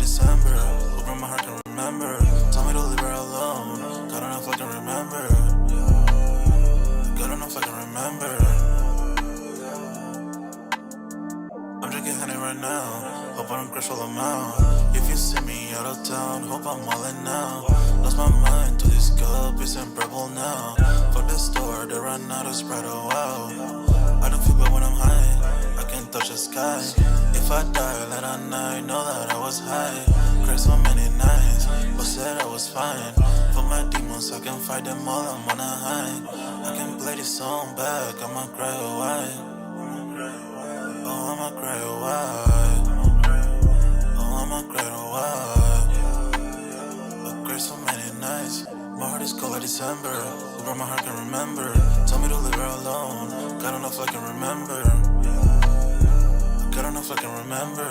December. Open my heart can remember. Tell me to leave her alone. God don't know if I can remember. God don't know if I can remember. I'm drinking honey right now. Hope I don't crush all them out. If you see me out of town, hope I'm wildin' now. Lost my mind to this cup, it's unbearable now. Fuck the store, they run out of Sprite, oh wow. I don't feel bad when I'm high, I can't touch the sky. If I die, let I know that I was high. Cried so many nights, but said I was fine. For my demons, I can fight them all, I'm on a high. I can play this song back, I'ma cry a while. Oh, I'ma cry a while. Oh, I'ma cry a while. I cried so many nights. My heart is cold like December. Where my heart can remember. Tell me to leave her alone. God don't know if I can remember. God don't know if I can remember.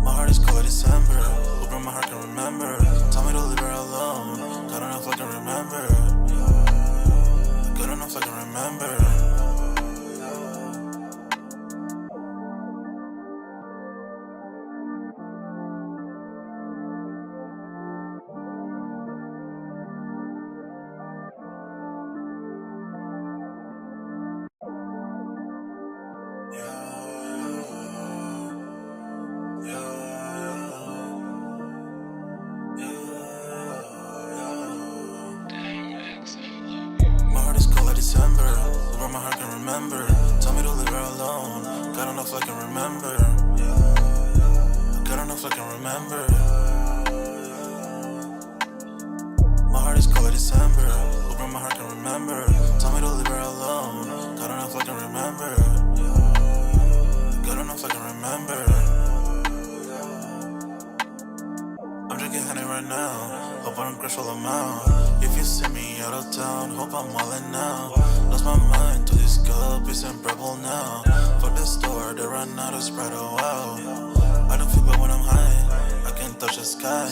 My heart is cold like December. Where my heart can remember. Tell me to leave her alone. God don't know if I can remember. God don't know if I can remember. December, where my heart can remember. Tell me to leave her alone. God don't know if I can remember. God don't know if I can remember. My heart is cold like December, where my heart can remember. Tell me to leave her alone. God don't know if I can remember. God don't know if I can remember. I'm drinking honey right now. Hope I don't crush all them out. If you see me out of town, hope I'm wildin' now. Lost my mind to this cup, it's unbearable now. Fuck the store, they run out of Sprite, oh wow. I don't feel bad when I'm high, I can't touch the sky.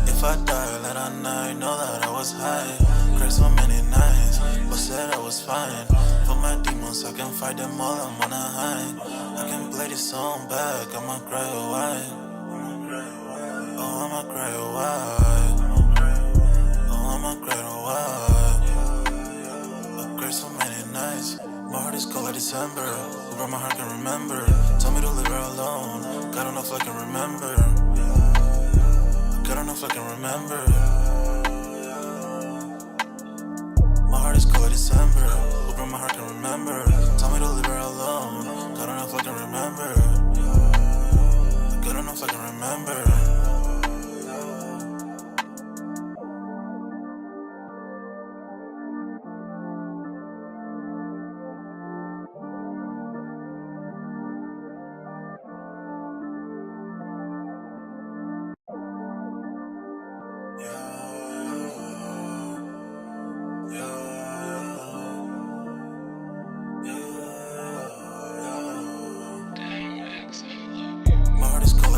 If I die, let I know that I was high. Cried so many nights, but said I was fine. For my demons, I can fight them all, I'm on a high. I can play this song back, I'ma cry a while. Oh, I'ma cry a while. Oh, I'ma cry a while. I cried so many nights. My heart is cold like December. Where my heart can remember. Tell me to leave her alone. God don't know if I can remember. God don't know if I can remember. My heart is cold like December. Where my heart can remember. Tell me to leave her alone. God don't know if I can remember. God don't know if I can remember.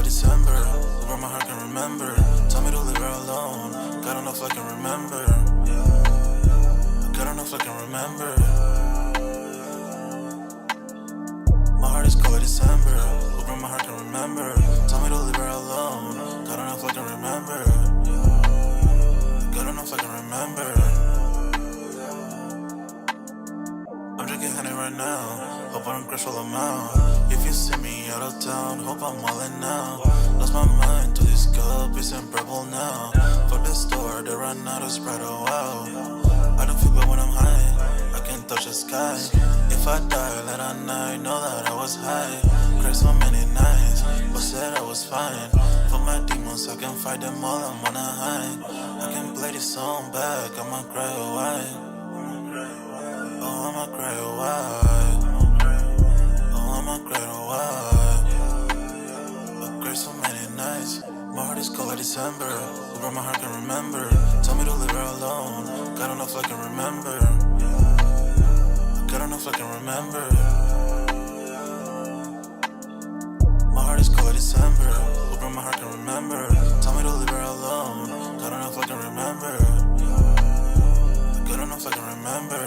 December, where my heart can remember. Tell me to leave her alone. God don't know if I can remember. God don't know if I can remember. My heart is cold like December, where my heart can remember. Tell me to leave her alone. God don't know if I can remember. God don't know if I can remember. I'm drinking honey right now. Hope I don't crush all them out. If you see me out of town, hope I'm wildin' now. Lost my mind to this cup, it's unbearable now. Fuck the store, they run out of Sprite, oh wow. I don't feel bad when I'm high, I can't touch the sky. If I die, let I know that I was high. Cried so many nights, but said I was fine. For my demons, I can fight them all, I'm on a high. I can play this song back, I'ma cry a while. Oh, I'ma cry a while. Oh, I'ma cry a while. I cried so many nights. My heart is cold like December. Where my heart can remember. Tell me to leave her alone. God don't know if I can remember. God don't know if I can remember. My heart is cold like December. Where my heart can remember. Tell me to leave her alone. God don't know if I can remember. God don't know if I can remember.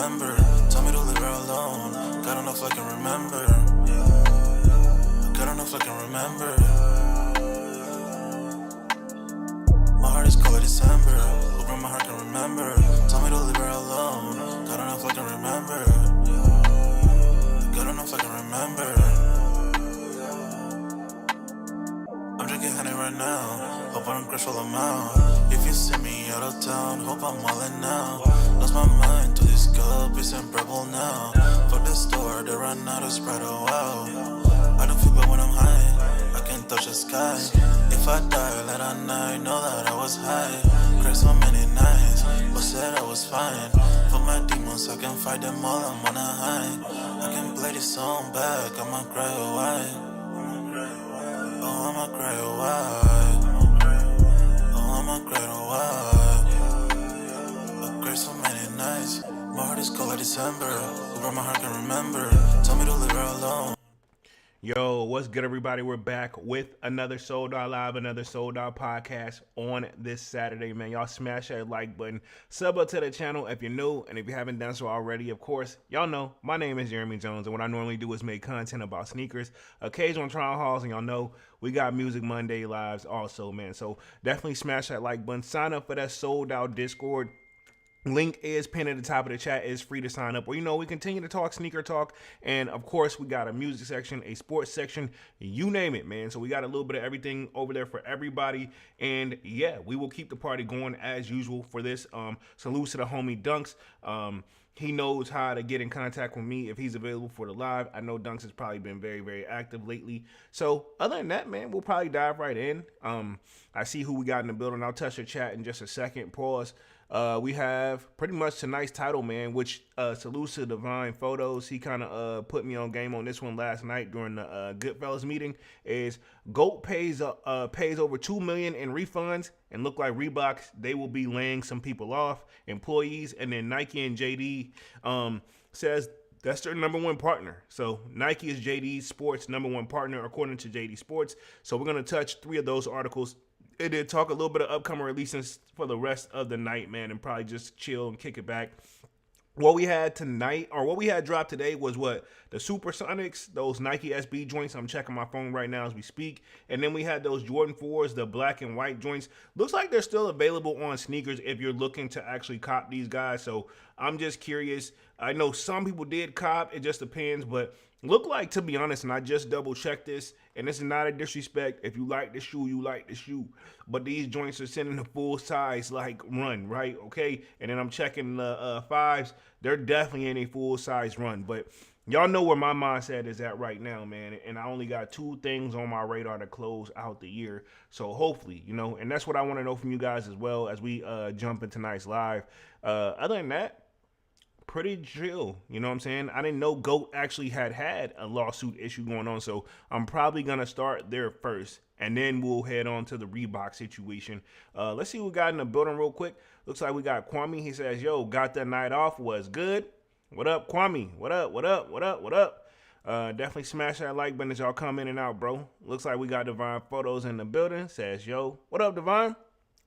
remember. Tell me to leave her alone. God enough I can remember. God enough I can remember. My heart is cold like December. Open my heart can remember. Tell me to leave her alone. God enough I can remember. God enough I can remember. I'm drinking honey right now. Hope I don't crash while I'm out. If you see me out of town, hope I'm wildin' now. Lost my mind to this cup, it's unbearable now. Fuck the store, they run out of Sprite, oh wow. I don't feel bad when I'm high, I can't touch the sky. If I die, let a night know that I was high. Cried so many nights, but said I was fine. For my demons, I can fight them all, I'm on a high. I can play this song back, I'ma cry a while. Oh, I'ma cry a while. Oh, I'ma cry a while. I cried so many nights. My heart is cold like December. Over my heart can remember. Tell me to leave her alone. Yo, what's good, everybody? We're back with another Sold Out Live, another Sold Out podcast on this Saturday, man. Y'all smash that like button, sub up to the channel if you're new, and if you haven't done so already, of course, y'all know my name is Jeremy Jones, and what I normally do is make content about sneakers, occasional trial hauls, and y'all know we got Music Monday lives also, man. So definitely smash that like button. Sign up for that Sold Out Discord. Link is pinned at the top of the chat. It's free to sign up. Or, we continue to talk sneaker talk. And, of course, we got a music section, a sports section, you name it, man. So we got a little bit of everything over there for everybody. And, yeah, we will keep the party going as usual for this. Salute to the homie Dunks. He knows how to get in contact with me if he's available for the live. I know Dunks has probably been very, very active lately. So, other than that, man, we'll probably dive right in. I see who we got in the building. I'll touch the chat in just a second. Pause. We have pretty much tonight's title, man, which salutes to Divine Photos. He kind of put me on game on this one last night during the Goodfellas meeting. Is GOAT pays over $2 million in refunds, and look like Reebok, they will be laying some people off, employees, and then Nike and JD says that's their number one partner. So Nike is JD Sports' number one partner according to JD Sports. So we're gonna touch 3 of those articles. It did talk a little bit of upcoming releases for the rest of the night, man, and probably just chill and kick it back. What we had tonight, or what we had dropped today, was the Supersonics, those Nike SB joints. I'm checking my phone right now as we speak. And then we had those Jordan 4s, the black and white joints. Looks like they're still available on sneakers if you're looking to actually cop these guys. So I'm just curious. I know some people did cop. It just depends. But look like, to be honest, and I just double checked this, and this is not a disrespect. If you like the shoe, you like the shoe. But these joints are sending the full size like run, right? Okay. And then I'm checking the 5s. They're definitely in a full size run. But y'all know where my mindset is at right now, man. And I only got 2 things on my radar to close out the year. So hopefully, and that's what I want to know from you guys as well as we jump into tonight's live. Other than that, pretty chill, you know what I'm saying? I didn't know GOAT actually had a lawsuit issue going on, so I'm probably going to start there first, and then we'll head on to the Reebok situation. Let's see what we got in the building real quick. Looks like we got Kwame. He says, yo, got that night off, was good. What up, Kwame? What up, what up, what up, what up? Definitely smash that like button as y'all come in and out, bro. Looks like we got Divine Photos in the building. Says, yo, what up, Divine?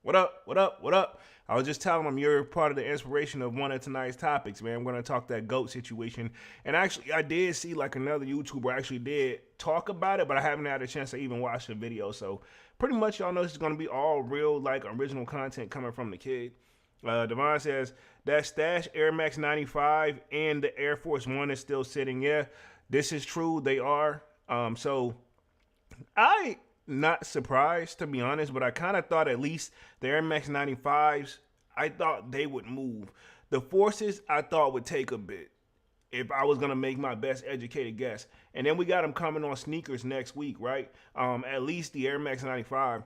What up, what up, what up? I was just telling him you're part of the inspiration of one of tonight's topics, man. We're going to talk that GOAT situation. And actually, I did see like another YouTuber actually did talk about it, but I haven't had a chance to even watch the video. So pretty much y'all know this is going to be all real, like, original content coming from the kid. Devon says, that Stash Air Max 95 and the Air Force One is still sitting. Yeah, this is true. They are. So I... not surprised, to be honest, but I kind of thought at least the Air Max 95s, I thought they would move. The Forces, I thought would take a bit if I was going to make my best educated guess. And then we got them coming on sneakers next week, right? At least the Air Max 95.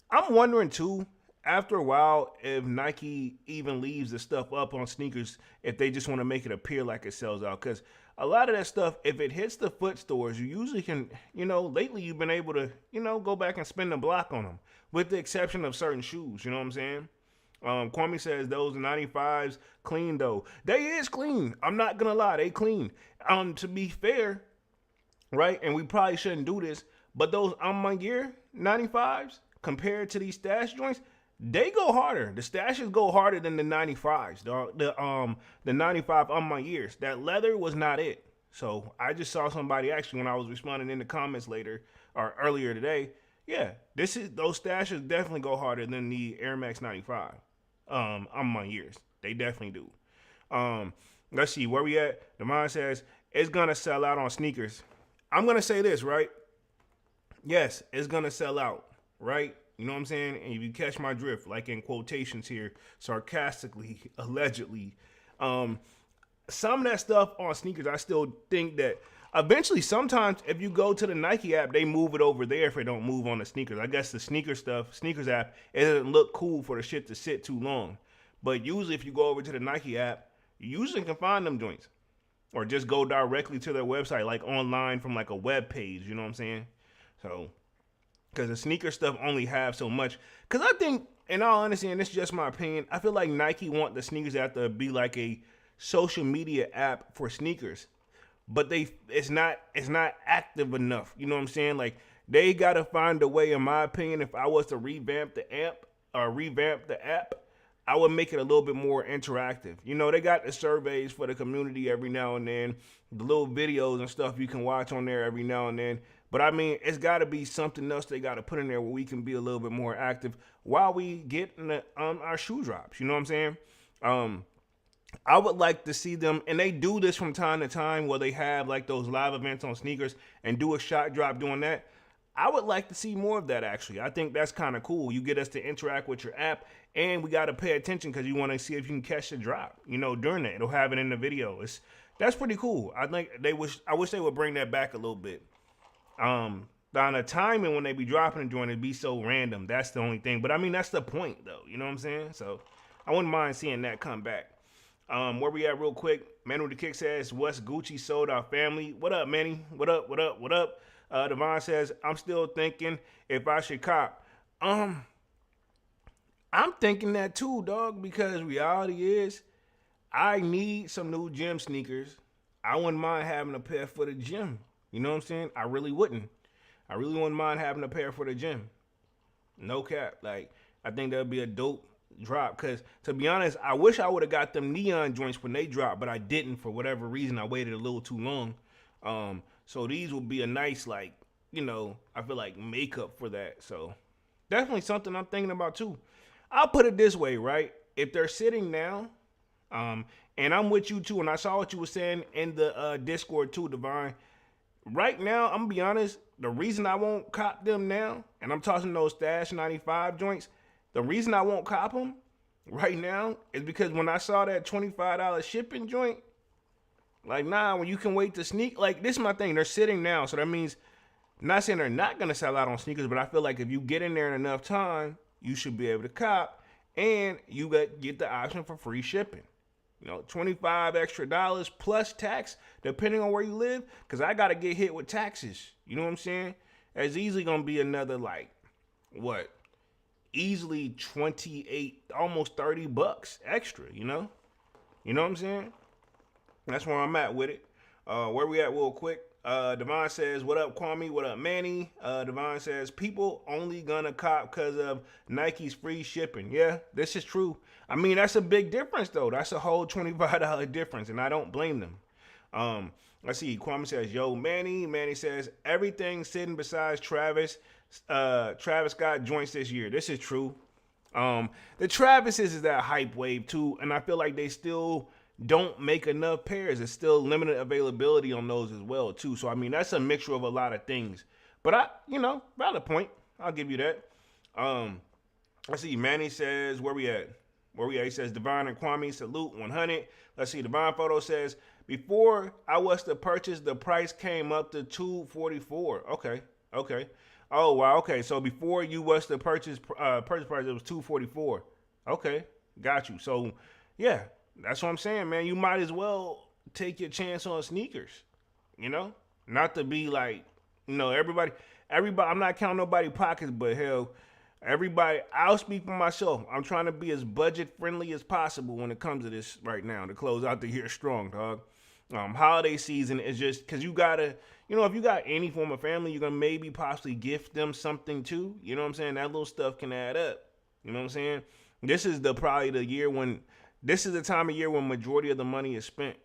I'm wondering, too, after a while, if Nike even leaves the stuff up on sneakers, if they just want to make it appear like it sells out. Because a lot of that stuff, if it hits the foot stores, you usually can, lately you've been able to, go back and spend a block on them, with the exception of certain shoes, you know what I'm saying? Kwame says those 95s clean, though. They is clean. I'm not going to lie. They clean. To be fair, right, and we probably shouldn't do this, but those On My Gear 95s, compared to these Stash joints, they go harder. The stashes go harder than the 95s, dog. The 95 on my ears. That leather was not it. So I just saw somebody actually when I was responding in the comments later or earlier today. Yeah, those stashes definitely go harder than the Air Max 95. On my ears. They definitely do. Let's see where we at. Devon says it's gonna sell out on sneakers. I'm gonna say this, right? Yes, it's gonna sell out, right? You know what I'm saying? And if you catch my drift, like in quotations here, sarcastically, allegedly, some of that stuff on sneakers, I still think that eventually, sometimes if you go to the Nike app, they move it over there if it don't move on the sneakers. I guess the sneakers app, it doesn't look cool for the shit to sit too long. But usually, if you go over to the Nike app, you usually can find them joints, or just go directly to their website, like online from like a web page. You know what I'm saying? So, because the sneaker stuff only have so much. Because I think, in all honesty, and this is just my opinion, I feel like Nike want the sneakers app to be like a social media app for sneakers, but it's not active enough. You know what I'm saying? Like they gotta find a way, in my opinion. If I was to revamp the app, I would make it a little bit more interactive. You know, they got the surveys for the community every now and then, the little videos and stuff you can watch on there every now and then. But I mean, it's got to be something else they got to put in there where we can be a little bit more active while we get in our shoe drops. You know what I'm saying? I would like to see them, and they do this from time to time where they have like those live events on sneakers and do a shot drop doing that. I would like to see more of that, actually. I think that's kind of cool. You get us to interact with your app, and we got to pay attention because you want to see if you can catch the drop, you know, during that. It'll have it in the video. That's pretty cool. I wish they would bring that back a little bit. On the timing when they be dropping the joint, it'd be so random. That's the only thing. But I mean, that's the point, though. You know what I'm saying? So I wouldn't mind seeing that come back. Where we at real quick? Manu with the Kick says, what's Gucci sold our family? What up, Manny? What up? Devon says, I'm still thinking if I should cop. I'm thinking that too, dog, because reality is I need some new gym sneakers. I wouldn't mind having a pair for the gym. You know what I'm saying? I really wouldn't. I really wouldn't mind having a pair for the gym. No cap. Like, I think that'd be a dope drop. Because, to be honest, I wish I would have got them neon joints when they dropped, but I didn't for whatever reason. I waited a little too long. So these would be a nice, like, you know, I feel like makeup for that. So definitely something I'm thinking about too. I'll put it this way, right? If they're sitting now, and I'm with you too, and I saw what you were saying in the Discord too, Divine. Right now, I'm gonna be honest, the reason I won't cop them now, and I'm talking those Stash 95 joints, the reason I won't cop them right now is because when I saw that $25 shipping joint, like, nah, when you can wait to sneak, like, this is my thing, they're sitting now, so that means, I'm not saying they're not gonna sell out on sneakers, but I feel like if you get in there in enough time, you should be able to cop, and you get the option for free shipping. You know, $25 extra plus tax, depending on where you live, because I got to get hit with taxes. You know what I'm saying? That's easily going to be another, like, what? Easily 28, almost $30 extra, you know? You know what I'm saying? That's where I'm at with it. Where we at real quick? Devon says, what up, Kwame? What up, Manny? Devon says, people only gonna cop because of Nike's free shipping. Yeah, this is true. I mean, that's a big difference, though. That's a whole $25 difference, and I don't blame them. Let's see. Kwame says, yo, Manny. Manny says, everything sitting besides Travis. Travis got joints this year. This is true. The Travises is that hype wave, too, and I feel like they still don't make enough pairs. It's still limited availability on those as well, too. So, I mean, that's a mixture of a lot of things. But valid point. I'll give you that. Let's see. Manny says, where we at? He says, Divine and Kwame, salute 100. Let's see. Divine Photo says, before I was to purchase, the price came up to $244. Okay. Oh, wow. Okay. So before you was to purchase price, it was $244. Okay. Got you. So, yeah. That's what I'm saying, man. You might as well take your chance on sneakers, you know? Not to be like, you know, everybody, I'm not counting nobody's pockets, but hell, everybody, I'll speak for myself. I'm trying to be as budget friendly as possible when it comes to this right now to close out the year strong, dog. Holiday season is just, because you gotta, you know, if you got any form of family, you're gonna maybe possibly gift them something too. You know what I'm saying? That little stuff can add up. You know what I'm saying? This is probably the year when this is the time of year when majority of the money is spent.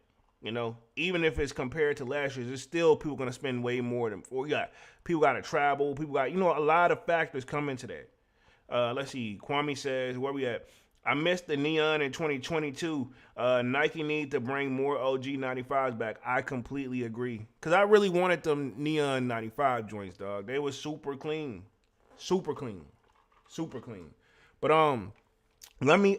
You know, even if it's compared to last year, there's still people gonna spend way more than before. You got people got to travel. People got a lot of factors come into that. Let's see. Kwame says, where we at? I missed the neon in 2022. Nike need to bring more OG 95s back. I completely agree. Because I really wanted them neon 95 joints, dog. They were super clean. Super clean. Super clean. But let me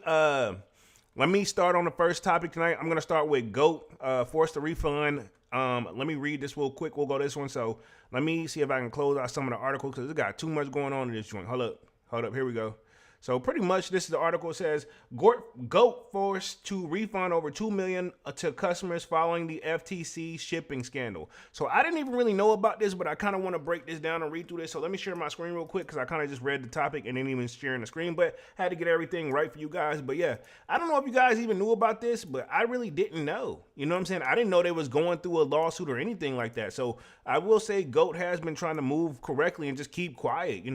start on the first topic tonight. I'm gonna start with GOAT, forced to refund. Let me read this real quick. We'll go this one. So let me see if I can close out some of the articles because it got too much going on in this joint. Hold up. Here we go. So pretty much this is the article. It says GOAT forced to refund over $2 million to customers following the FTC shipping scandal. So I didn't even really know about this, but I kind of want to break this down and read through this. So let me share my screen real quick because I kind of just read the topic and didn't even share the screen, but had to get everything right for you guys. But yeah, I don't know if you guys even knew about this, but I really didn't know. You know what I'm saying? I didn't know they was going through a lawsuit or anything like that. So I will say GOAT has been trying to move correctly and just keep quiet.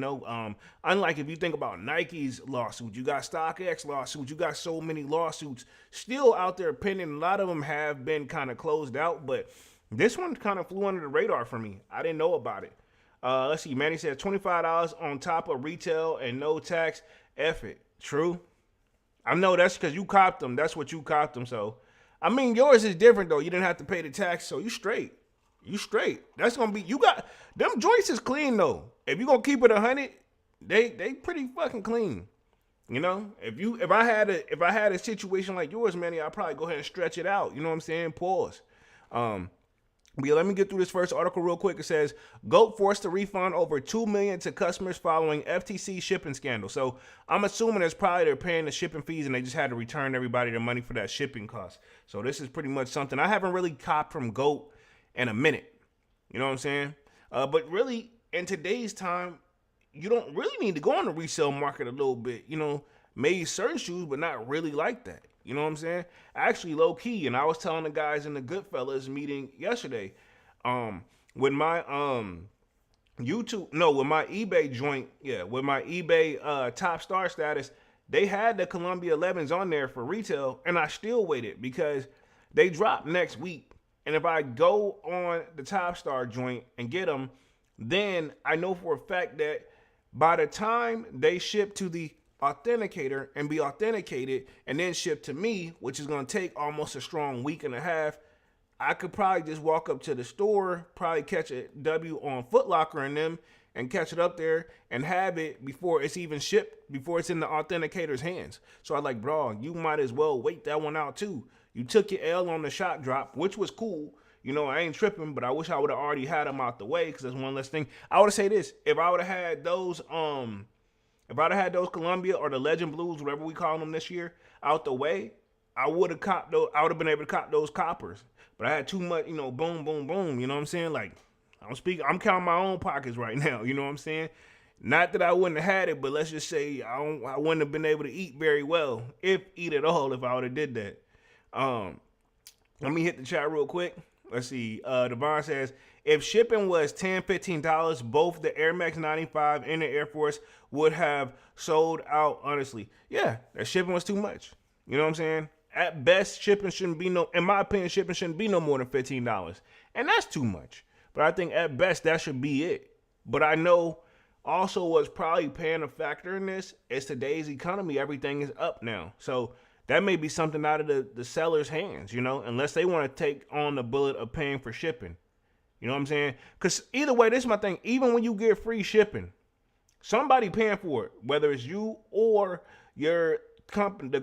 Unlike if you think about Nike's lawsuit, you got StockX lawsuits, you got so many lawsuits still out there pending. A lot of them have been kind of closed out, but this one kind of flew under the radar for me. I didn't know about it. Let's see. Manny says $25 on top of retail and no tax. F it. True. I know that's because you copped them. That's what you copped them. So, I mean, yours is different though. You didn't have to pay the tax, so you straight. You straight. That's gonna be. You got them joints is clean though. If you gonna keep it 100, they pretty fucking clean. You know, if I had a situation like yours, Manny, I'd probably go ahead and stretch it out. You know what I'm saying? Pause. But yeah, let me get through this first article real quick. It says, GOAT forced to refund over $2 million to customers following FTC shipping scandal. So I'm assuming it's probably they're paying the shipping fees and they just had to return everybody their money for that shipping cost. So this is pretty much something I haven't really copped from GOAT in a minute. You know what I'm saying? But really, in today's time, you don't really need to go on the resale market a little bit. Maybe certain shoes, but not really like that. You know what I'm saying? Actually, low key, and I was telling the guys in the Goodfellas meeting yesterday, with my with my eBay joint, with my eBay top star status, they had the Columbia 11s on there for retail, and I still waited because they drop next week. And if I go on the top star joint and get them, then I know for a fact that by the time they ship to the authenticator and be authenticated and then shipped to me, which is going to take almost a strong week and a half, I could probably just walk up to the store, probably catch a W on Foot Locker and them and catch it up there and have it before it's even shipped, before it's in the authenticator's hands. So I like, bro, you might as well wait that one out too. You took your L on the shot drop, which was cool. I ain't tripping, but I wish I would have already had them out the way because that's one less thing. I would say this, if I would have had those Columbia or the Legend Blues, whatever we call them this year, out the way, I would have been able to cop those coppers. But I had too much, boom, boom, boom. You know what I'm saying? Like, I'm counting my own pockets right now. You know what I'm saying? Not that I wouldn't have had it, but let's just say I wouldn't have been able to eat very well, if eat at all, if I would have did that. Let me hit the chat real quick. Let's see. Devon says, if shipping was $10, $15, both the Air Max 95 and the Air Force would have sold out, honestly. Yeah, that shipping was too much. You know what I'm saying? At best, shipping shouldn't be in my opinion, shipping shouldn't be no more than $15. And that's too much. But I think at best, that should be it. But I know also what's probably playing a factor in this is today's economy. Everything is up now. So that may be something out of the seller's hands, unless they want to take on the bullet of paying for shipping. You know what I'm saying? Because either way, this is my thing. Even when you get free shipping, somebody paying for it, whether it's you or the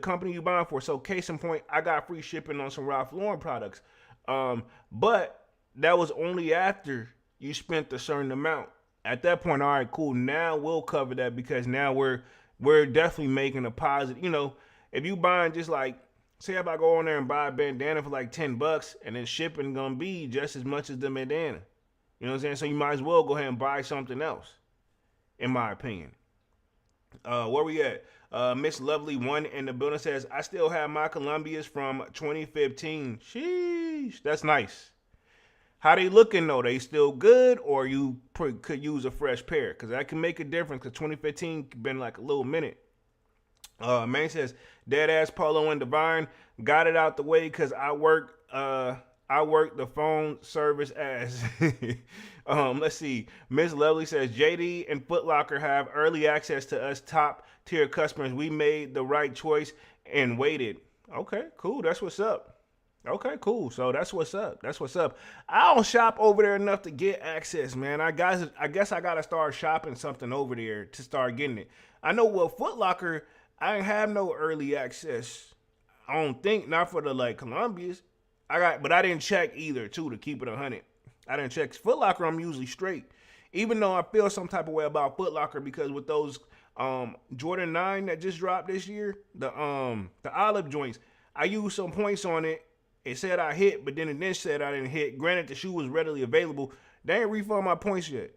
company you buying for. So case in point, I got free shipping on some Ralph Lauren products. But that was only after you spent a certain amount. At that point, all right, cool. Now we'll cover that because now we're definitely making a positive, if you buying just like, say if I go on there and buy a bandana for like $10 and then shipping gonna be just as much as the bandana. You know what I'm saying? So you might as well go ahead and buy something else, in my opinion. Where we at? Miss Lovely 1 in the building says, I still have my Columbias from 2015. Sheesh, that's nice. How they looking though? They still good, or you could use a fresh pair? Because that can make a difference. Because 2015 been like a little minute. Man says, dead ass Polo and Divine got it out the way because I work the phone service as. Let's see. Miss Lovely says JD and Foot Locker have early access to us top tier customers. We made the right choice and waited. Okay, cool. That's what's up. Okay, cool. So that's what's up. That's what's up. I don't shop over there enough to get access, man. I guess I gotta start shopping something over there to start getting it. I know with Foot Locker, I ain't have no early access. I don't think not for the like Columbia's. But I didn't check either too to keep it 100. I didn't check Foot Locker. I'm usually straight, even though I feel some type of way about Foot Locker because with those Jordan 9 that just dropped this year, the olive joints, I used some points on it. It said I hit, but then it then said I didn't hit. Granted, the shoe was readily available. They ain't refund my points yet,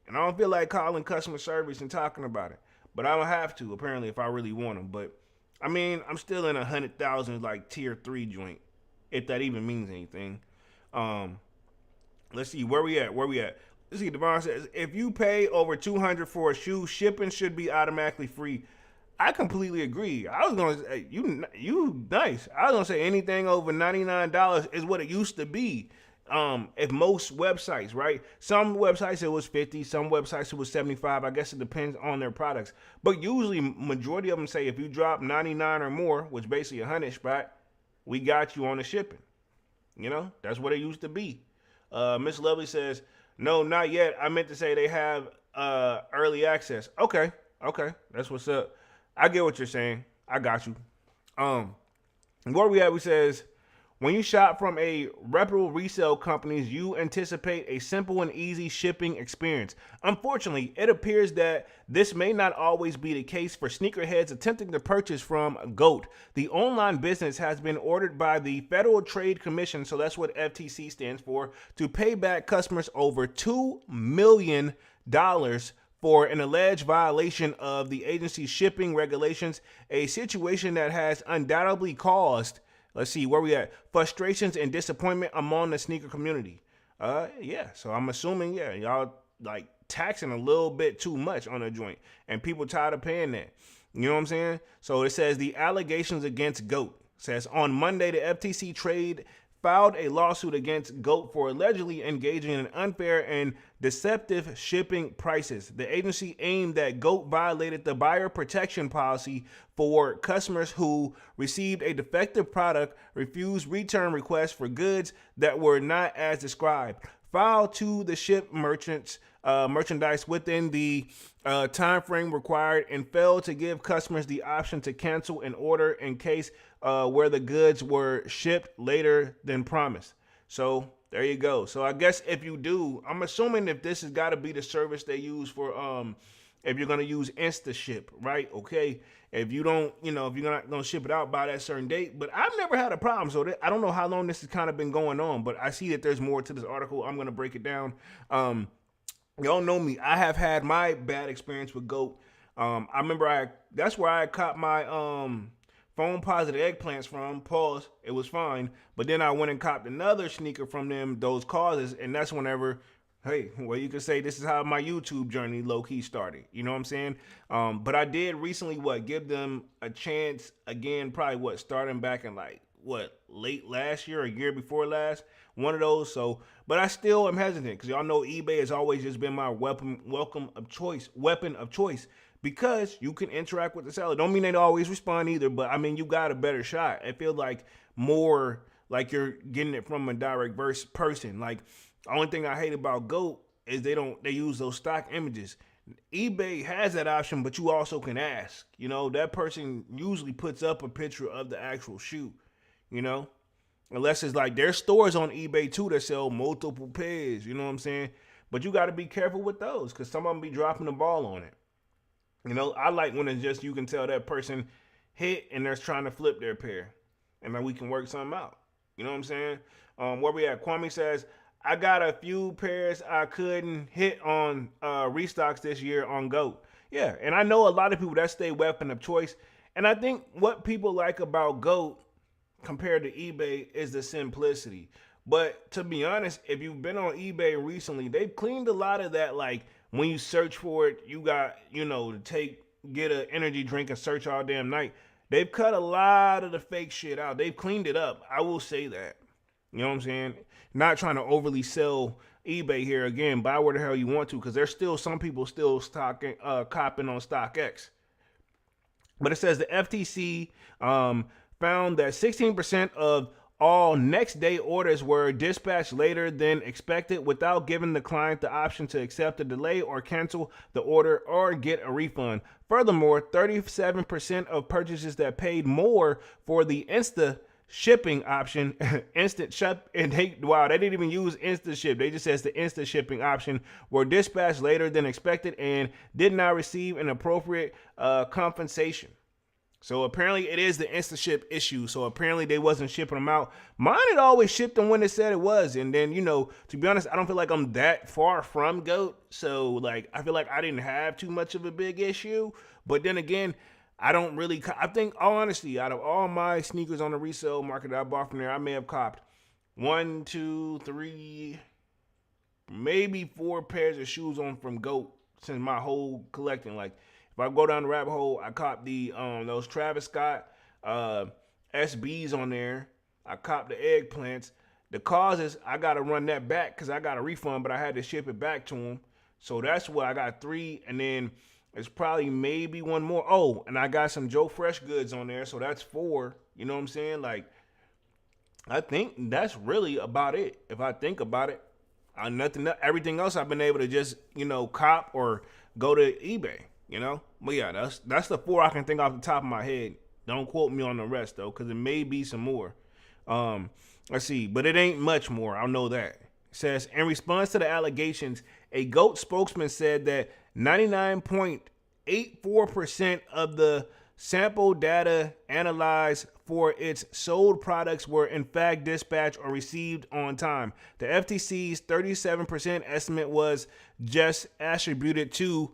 and I don't feel like calling customer service and talking about it. But I don't have to apparently if I really want them. But I mean, I'm still in 100,000 like tier 3 joint, if that even means anything. Let's see where we at. Let's see. Devon says if you pay over 200 for a shoe, shipping should be automatically free. I completely agree. I was gonna say you nice. I was gonna say anything over $99 is what it used to be. If most websites, right? Some websites it was 50, some websites it was 75. I guess it depends on their products. But usually majority of them say if you drop 99 or more, which basically 100 spot, we got you on the shipping. You know, that's what it used to be. Miss Lovely says, no, not yet. I meant to say they have early access. Okay, that's what's up. I get what you're saying. I got you. Where we at? We says when you shop from a reputable resale companies, you anticipate a simple and easy shipping experience. Unfortunately, it appears that this may not always be the case for sneakerheads attempting to purchase from GOAT. The online business has been ordered by the Federal Trade Commission, so that's what FTC stands for, to pay back customers over $2 million for an alleged violation of the agency's shipping regulations, a situation that has undoubtedly caused, let's see, where we at, frustrations and disappointment among the sneaker community. Yeah, so I'm assuming, yeah, y'all like taxing a little bit too much on a joint, and people tired of paying that. You know what I'm saying? So it says the allegations against GOAT. Says on Monday, the FTC Trade filed a lawsuit against GOAT for allegedly engaging in unfair and deceptive shipping prices. The agency aimed that GOAT violated the buyer protection policy for customers who received a defective product, refused return requests for goods that were not as described, filed to the ship merchandise within the time frame required, and failed to give customers the option to cancel an order in case where the goods were shipped later than promised. So there you go. So I guess if you do, I'm assuming if this has got to be the service they use for if you're gonna use InstaShip, right? Okay. If you don't, if you're not gonna ship it out by that certain date, but I've never had a problem. So I don't know how long this has kind of been going on, but I see that there's more to this article. I'm gonna break it down. Y'all know me. I have had my bad experience with GOAT. I remember that's where I caught my phone positive eggplants from. Pause. It was fine. But then I went and copped another sneaker from them, those causes, and that's whenever, hey, well, you could say this is how my YouTube journey low-key started. You know what I'm saying? But I did recently, give them a chance again, probably, starting back in, late last year or a year before last? One of those. So, but I still am hesitant because y'all know eBay has always just been my weapon of choice, because you can interact with the seller. Don't mean they always respond either, but I mean, you got a better shot. I feel like more like you're getting it from a direct person. Like, the only thing I hate about GOAT is they use those stock images. eBay has that option, but you also can ask. That person usually puts up a picture of the actual shoe, unless it's like there's stores on eBay too that sell multiple pairs, you know what I'm saying? But you got to be careful with those because some of them be dropping the ball on it. I like when it's just you can tell that person hit and they're trying to flip their pair, and then we can work something out. You know what I'm saying? Where we at? Kwame says, I got a few pairs I couldn't hit on restocks this year on GOAT. Yeah, and I know a lot of people that's their weapon of choice. And I think what people like about GOAT compared to eBay is the simplicity. But to be honest, if you've been on eBay recently, they've cleaned a lot of that. Like when you search for it, you got, to take get an energy drink and search all damn night. They've cut a lot of the fake shit out. They've cleaned it up. I will say that. You know what I'm saying? Not trying to overly sell eBay here again. Buy where the hell you want to, because there's still some people still copping on StockX. But it says the FTC found that 16% of all next day orders were dispatched later than expected without giving the client the option to accept a delay or cancel the order or get a refund. Furthermore, 37% of purchases that paid more for the Insta shipping option, instant ship, and they didn't even use instant ship. They just says the instant shipping option were dispatched later than expected and did not receive an appropriate compensation. So apparently it is the instant ship issue. So apparently they wasn't shipping them out. Mine had always shipped them when they said it was. And then, to be honest, I don't feel like I'm that far from GOAT. So like, I feel like I didn't have too much of a big issue. But then again, I think all honesty, out of all my sneakers on the resale market that I bought from there, I may have copped 1, 2, 3, maybe 4 pairs of shoes on from GOAT since my whole collecting. Like, if I go down the rabbit hole, I copped the those Travis Scott SBs on there. I copped the eggplants. The causes, I got to run that back because I got a refund, but I had to ship it back to them. So that's what I got 3, and then it's probably maybe 1 more. Oh, and I got some Joe Fresh goods on there, so that's 4. You know what I'm saying? Like, I think that's really about it. If I think about it, everything else I've been able to just cop or go to eBay. But yeah, that's the 4 I can think off the top of my head. Don't quote me on the rest though, because it may be some more. Let's see, but it ain't much more. I know that. It says in response to the allegations, a GOAT spokesman said that 99.84% of the sample data analyzed for its sold products were in fact dispatched or received on time. The FTC's 37% estimate was just attributed to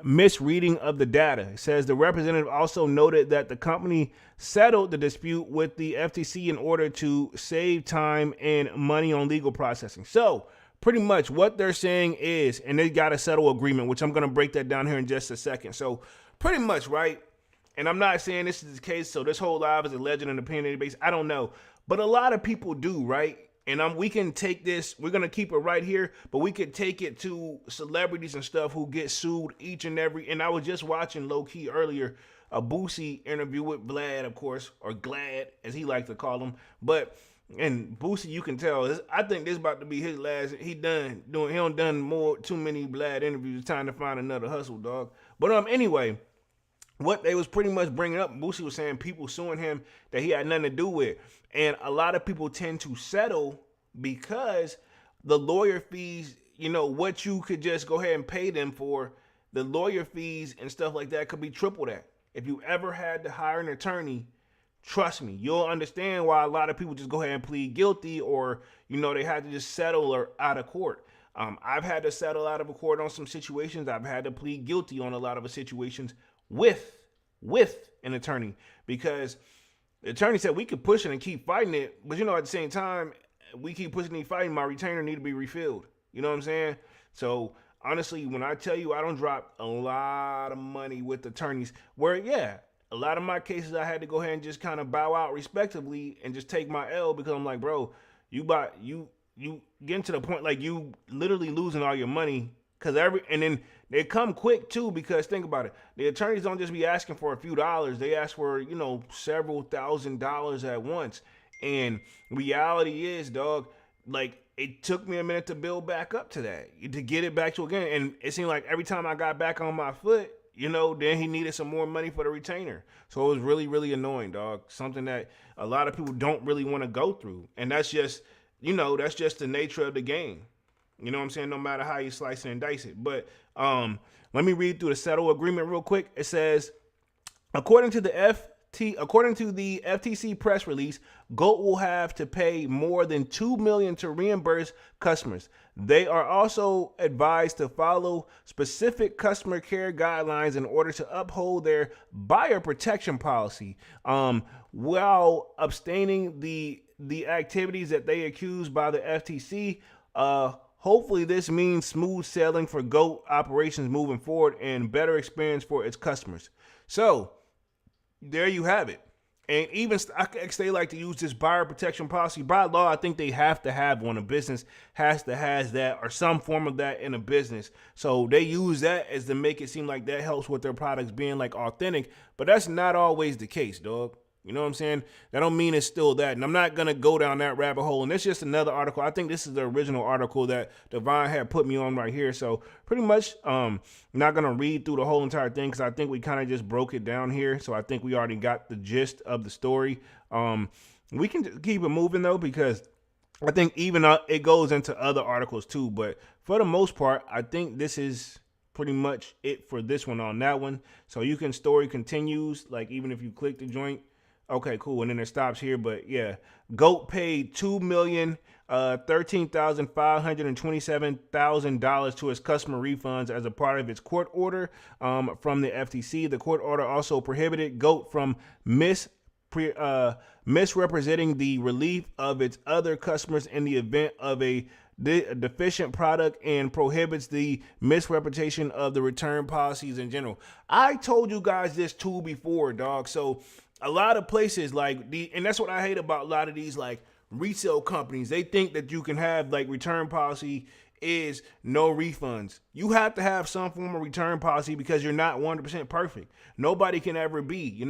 misreading of the data. It says the representative also noted that the company settled the dispute with the FTC in order to save time and money on legal processing. So pretty much what they're saying is, and they got a settle agreement, which I'm going to break that down here in just a second. So pretty much, right? And I'm not saying this is the case, so this whole live is a legend and opinionated base. I don't know. But a lot of people do, right? And we can take this, we're going to keep it right here, but we could take it to celebrities and stuff who get sued each and every, and I was just watching low-key earlier, a Boosie interview with Vlad, of course, or Glad, as he likes to call him. And Boosie, you can tell, I think this is about to be his last, he done too many Vlad interviews. It's time to find another hustle, dog. But anyway, what they was pretty much bringing up, Boosie was saying people suing him that he had nothing to do with. And a lot of people tend to settle because the lawyer fees, what you could just go ahead and pay them for, the lawyer fees and stuff like that could be triple that. If you ever had to hire an attorney, trust me, you'll understand why a lot of people just go ahead and plead guilty, or, they had to just settle or out of court. I've had to settle out of a court on some situations. I've had to plead guilty on a lot of situations with an attorney, because the attorney said we could push it and keep fighting it, but at the same time, we keep pushing and fighting, my retainer need to be refilled. You know what I'm saying? So honestly, when I tell you I don't drop a lot of money with attorneys, where a lot of my cases I had to go ahead and just kind of bow out respectively and just take my L, because I'm like, bro, you getting to the point like you literally losing all your money. And then they come quick too, because think about it. The attorneys don't just be asking for a few dollars. They ask for, several $1,000s at once. And reality is, dog, like it took me a minute to build back up to that, to get it back to again. And it seemed like every time I got back on my foot, then he needed some more money for the retainer. So it was really, really annoying, dog. Something that a lot of people don't really want to go through. And that's just, that's just the nature of the game. You know what I'm saying? No matter how you slice it and dice it. But let me read through the settle agreement real quick. It says, according to the FTC press release, GOAT will have to pay more than $2 million to reimburse customers. They are also advised to follow specific customer care guidelines in order to uphold their buyer protection policy, while abstaining the activities that they accuse by the FTC Hopefully, this means smooth sailing for GOAT operations moving forward and better experience for its customers. So, there you have it. And even they like to use this buyer protection policy. By law, I think they have to have one. A business has to has that or some form of that in a business. So they use that as to make it seem like that helps with their products being like authentic. But that's not always the case, dog. You know what I'm saying? That don't mean it's still that. And I'm not going to go down that rabbit hole. And it's just another article. I think this is the original article that Divine had put me on right here. So pretty much not going to read through the whole entire thing because I think we kind of just broke it down here. So I think we already got the gist of the story. We can just keep it moving, though, because I think even it goes into other articles, too. But for the most part, I think this is pretty much it for this one on that one. So you can story continues, like even if you click the joint. Okay, cool. And then it stops here. But yeah, GOAT paid $2,013,527,000 to its customer refunds as a part of its court order from the FTC. The court order also prohibited GOAT from misrepresenting the relief of its other customers in the event of a deficient product and prohibits the misrepresentation of the return policies in general. I told you guys this too before, dog. So a lot of places and that's what I hate about a lot of these like resale companies. They think that you can have like return policy is no refunds. You have to have some form of return policy because you're not 100% perfect. Nobody can ever be,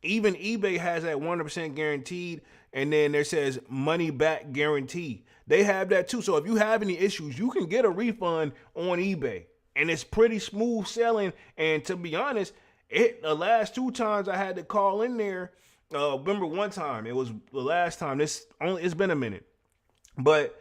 Even eBay has that 100% guaranteed, and then there says money back guarantee. They have that too. So if you have any issues, you can get a refund on eBay, and it's pretty smooth selling. And to be honest, the last 2 times I had to call in there. Remember one time, it was the last time. It's been a minute, but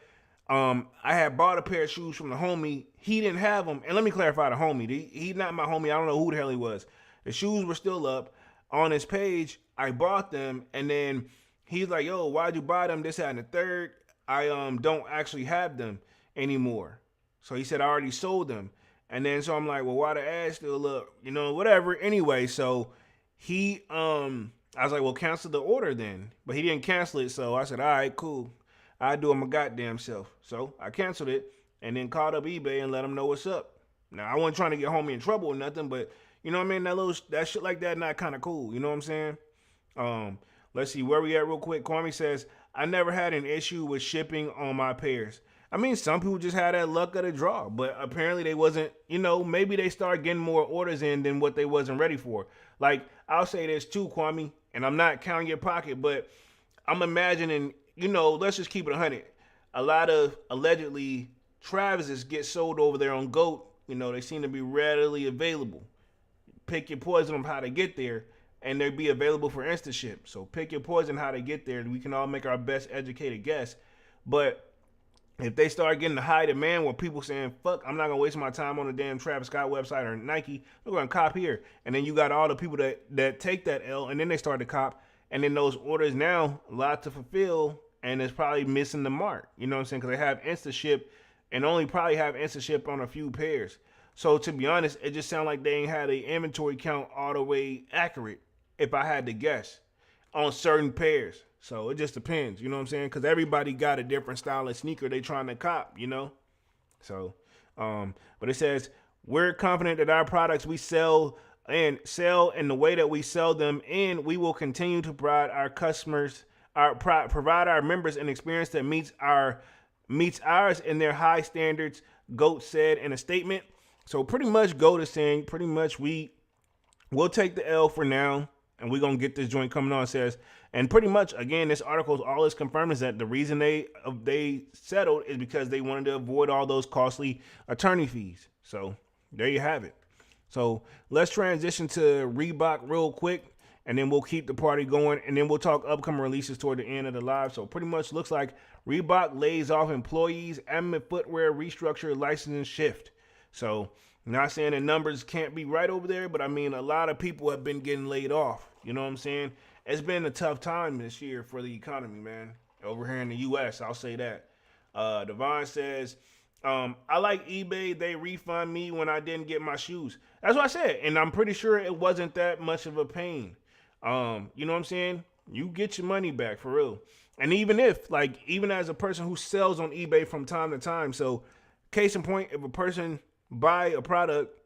I had bought a pair of shoes from the homie. He didn't have them, and let me clarify: the homie, he's not my homie. I don't know who the hell he was. The shoes were still up on his page. I bought them, and then he's like, "Yo, why'd you buy them? This, that, and the third. I don't actually have them anymore." So he said I already sold them. And then so I'm like, well, why the ad still up? Whatever. Anyway, so I was like, well, cancel the order then. But he didn't cancel it. So I said, all right, cool. I do it my goddamn self. So I canceled it and then called up eBay and let them know what's up. Now, I wasn't trying to get homie in trouble or nothing, but you know what I mean? That shit like that, not kind of cool. You know what I'm saying? Let's see where we at real quick. Kwame says, I never had an issue with shipping on my pairs. I mean, some people just had that luck of the draw, but apparently they wasn't, maybe they started getting more orders in than what they wasn't ready for. Like, I'll say this too, Kwame, and I'm not counting your pocket, but I'm imagining, let's just keep it 100. A lot of allegedly Travis's get sold over there on GOAT. They seem to be readily available. Pick your poison on how to get there, and they'll be available for instant ship. So pick your poison how to get there, and we can all make our best educated guess. But if they start getting the high demand where people saying, fuck, I'm not going to waste my time on the damn Travis Scott website or Nike, we're going to cop here. And then you got all the people that take that L, and then they start to cop. And then those orders now, a lot to fulfill, and it's probably missing the mark. You know what I'm saying? Because they have instant ship and only probably have instant ship on a few pairs. So to be honest, it just sounds like they ain't had an inventory count all the way accurate, if I had to guess, on certain pairs. So it just depends, you know what I'm saying? Because everybody got a different style of sneaker they trying to cop, So, but it says, we're confident that our products we sell in the way that we sell them, and we will continue to provide our customers, provide our members an experience that meets ours and their high standards, GOAT said in a statement. So pretty much GOAT is saying, pretty much we'll take the L for now, and we're going to get this joint coming on, it says. And pretty much, again, this article, all it's confirmed is that the reason they settled is because they wanted to avoid all those costly attorney fees. So there you have it. So let's transition to Reebok real quick, and then we'll keep the party going, and then we'll talk upcoming releases toward the end of the live. So pretty much looks like Reebok lays off employees, amid footwear restructure licensing shift. So not saying the numbers can't be right over there, but I mean, a lot of people have been getting laid off. You know what I'm saying? It's been a tough time this year for the economy, man. Over here in the U.S., I'll say that. Devon says, I like eBay. They refund me when I didn't get my shoes. That's what I said. And I'm pretty sure it wasn't that much of a pain. You know what I'm saying? You get your money back for real. And even as a person who sells on eBay from time to time, so Case in point, if a person buy a product,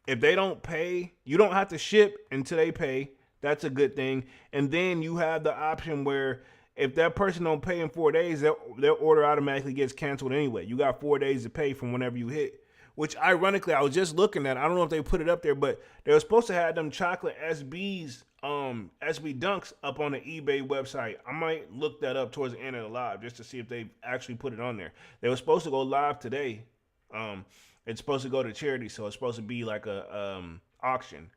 if they don't pay, you don't have to ship until they pay. That's a good thing. And then you have the option where if that person don't pay in 4 days, their order automatically gets canceled anyway. You got 4 days to pay from whenever you hit. Which ironically, I was just looking at. I don't know if they put it up there, but they were supposed to have them chocolate SBs, SB Dunks up on the eBay website. I might look that up towards the end of the live just to see if they actually put it on there. They were supposed to go live today. It's supposed to go to charity, so it's supposed to be like a auction.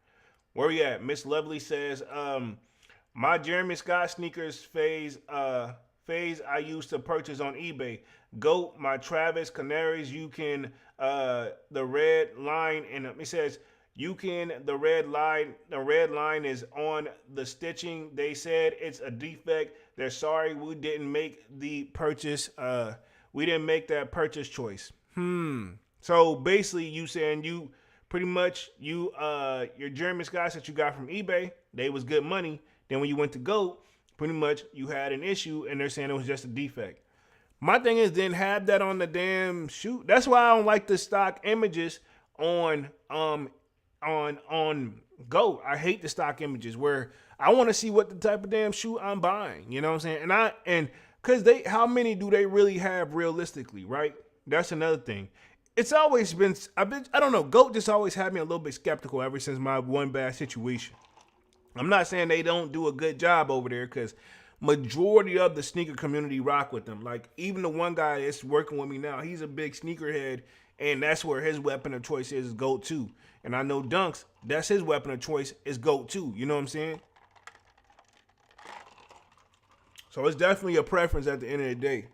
Where we at? Miss Lovely says, my Jeremy Scott sneakers phase I used to purchase on eBay. Goat, my Travis Canaries, you can the red line, and it says you can the red line is on the stitching. They said it's a defect. They're sorry we didn't make the purchase. We didn't make that purchase choice. So basically you saying you pretty much your Jeremy Scotts that you got from eBay, they was good money. Then when you went to GOAT, pretty much you had an issue and they're saying it was just a defect. My thing is, then have that on the damn shoe. That's why I don't like the stock images on GOAT. I hate the stock images where I want to see what the type of damn shoe I'm buying. You know what I'm saying? And cause how many do they really have realistically, right? That's another thing. It's always been, I don't know, GOAT just always had me a little bit skeptical ever since my one bad situation. I'm not saying they don't do a good job over there, because majority of the sneaker community rock with them. Like, even the one guy that's working with me now, he's a big sneakerhead, and that's where his weapon of choice is GOAT 2. And I know Dunks, that's his weapon of choice is GOAT 2. You know what I'm saying? So it's definitely a preference at the end of the day.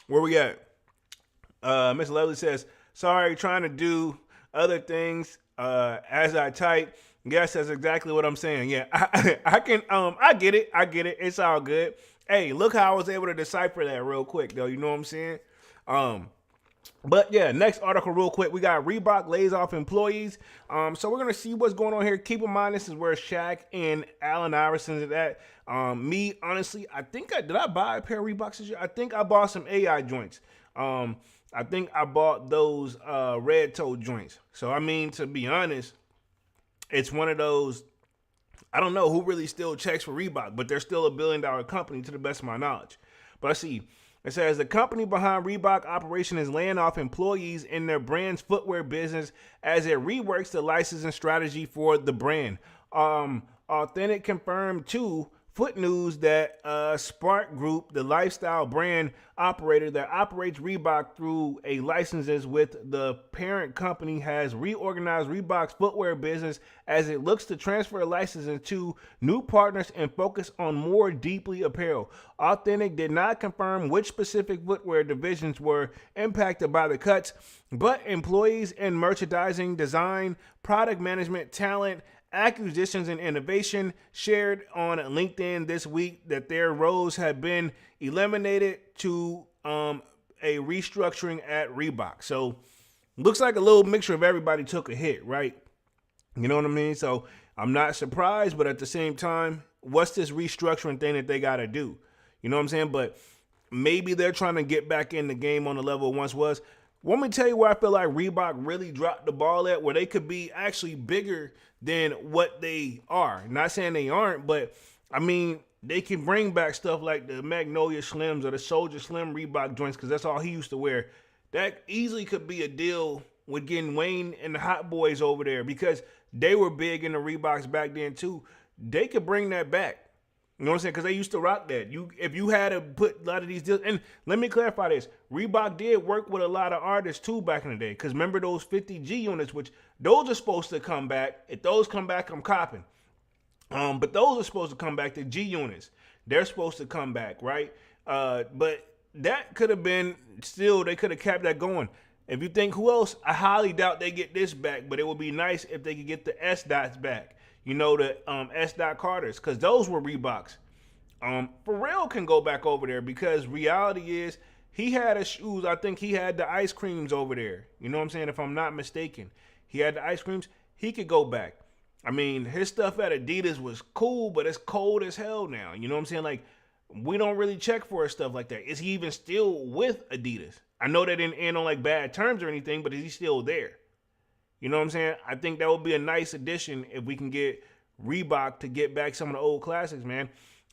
Where we at? Miss Lovely says, sorry, trying to do other things as I type. Yes, that's exactly what I'm saying. Yeah, I can, I get it. It's all good. Hey, look how I was able to decipher that real quick, though. You know what I'm saying? But yeah, next article real quick. We got Reebok lays off employees. So we're going to see what's going on here. Keep in mind, this is where Shaq and Allen Iverson is at. Me, honestly, did I buy a pair of Reeboks this year? I think I bought some AI joints. I think I bought those red toe joints. So, I mean, to be honest, it's one of those, I don't know who really still checks for Reebok, but they're still $1 billion company to the best of my knowledge. But I see, it says the company behind Reebok operation is laying off employees in their brand's footwear business as it reworks the licensing strategy for the brand. Authentic confirmed to Foot News that Spark Group, the lifestyle brand operator that operates Reebok through a licenses with the parent company, has reorganized Reebok's footwear business as it looks to transfer licensing to new partners and focus on more deeply apparel. Authentic did not confirm which specific footwear divisions were impacted by the cuts, but employees in merchandising, design, product management, talent, acquisitions, and innovation shared on LinkedIn this week that their roles had been eliminated to a restructuring at Reebok. So looks like a little mixture of everybody took a hit, right? You know what I mean? So I'm not surprised, but at the same time, what's this restructuring thing that they got to do? You know what I'm saying? But maybe they're trying to get back in the game on the level it once was. Want me to tell you where I feel like Reebok really dropped the ball at, where they could be actually bigger than what they are. Not saying they aren't, but I mean, they can bring back stuff like the Magnolia Slims or the Soldier Slim Reebok joints, because that's all he used to wear. That easily could be a deal with getting Wayne and the Hot Boys over there, because they were big in the Reeboks back then too. They could bring that back. You know what I'm saying? Because they used to rock that. If you had to put a lot of these deals, and let me clarify this, Reebok did work with a lot of artists too back in the day. Because remember those 50G units, which those are supposed to come back. If those come back, I'm copping. But those are supposed to come back. The G units, they're supposed to come back, right? But that could have been still, they could have kept that going. If you think who else, I highly doubt they get this back, but it would be nice if they could get the S dots back. You know, the S. Carters, because those were Reeboks. Pharrell can go back over there, because reality is he had his shoes. I think he had the ice creams over there. You know what I'm saying? If I'm not mistaken, he had the ice creams. He could go back. I mean, his stuff at Adidas was cool, but it's cold as hell now. You know what I'm saying? Like, we don't really check for stuff like that. Is he even still with Adidas? I know they didn't end on like bad terms or anything, but is he still there? You know what I'm saying? I think that would be a nice addition if we can get Reebok to get back some of the old classics, man.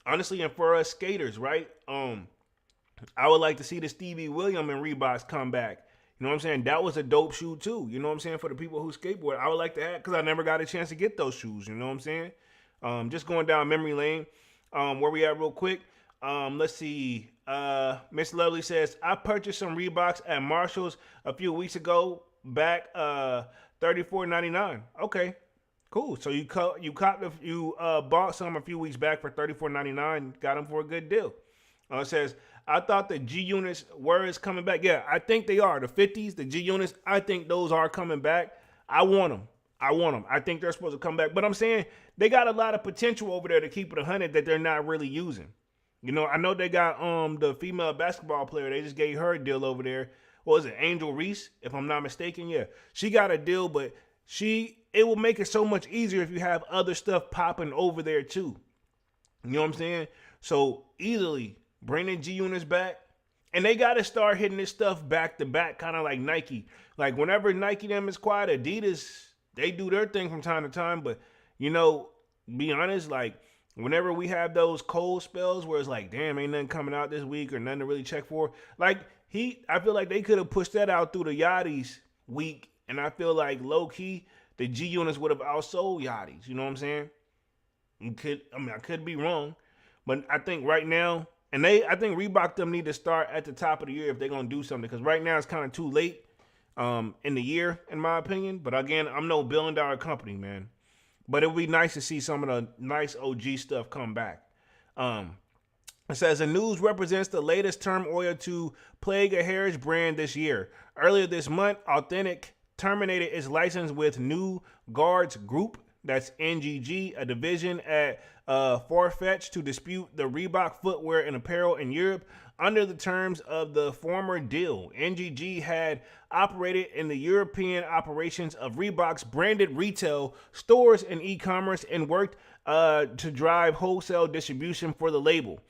Honestly, and for us skaters, right? I would like to see the Stevie Williams and Reeboks come back. You know what I'm saying? That was a dope shoe too. You know what I'm saying? For the people who skateboard, I would like to have, because I never got a chance to get those shoes. You know what I'm saying? Just going down memory lane. Where we at real quick? Let's see. Miss Lovely says, I purchased some Reeboks at Marshall's a few weeks ago. Back $34.99. Okay, cool. So you bought some a few weeks back for $34.99. Got them for a good deal. It says, I thought the G Units were coming back. Yeah, I think they are. The 50s, the G Units, I think those are coming back. I want them. I think they're supposed to come back. But I'm saying they got a lot of potential over there to keep it 100 that they're not really using. You know, I know they got the female basketball player. They just gave her a deal over there. What was it, Angel Reese, if I'm not mistaken? Yeah, she got a deal, but it will make it so much easier if you have other stuff popping over there too. You know what I'm saying? So easily bring the G Units back, and they got to start hitting this stuff back to back, kind of like Nike. Like whenever Nike them is quiet, Adidas, they do their thing from time to time. But you know, be honest, like whenever we have those cold spells where it's like, damn, ain't nothing coming out this week or nothing to really check for, like. I feel like they could have pushed that out through the Yachty's week, and I feel like low key the G Units would have outsold Yachty's. You know what I'm saying? I could be wrong, but I think right now, I think Reebok them need to start at the top of the year if they're gonna do something, because right now it's kind of too late in the year, in my opinion. But again, I'm no $1 billion company, man. But it would be nice to see some of the nice OG stuff come back. It says the news represents the latest turmoil to plague a heritage brand this year. Earlier this month, Authentic terminated its license with New Guards Group, that's NGG, a division at Farfetch, to dispute the Reebok footwear and apparel in Europe. Under the terms of the former deal, NGG had operated in the European operations of Reebok's branded retail stores and e-commerce and worked to drive wholesale distribution for the label.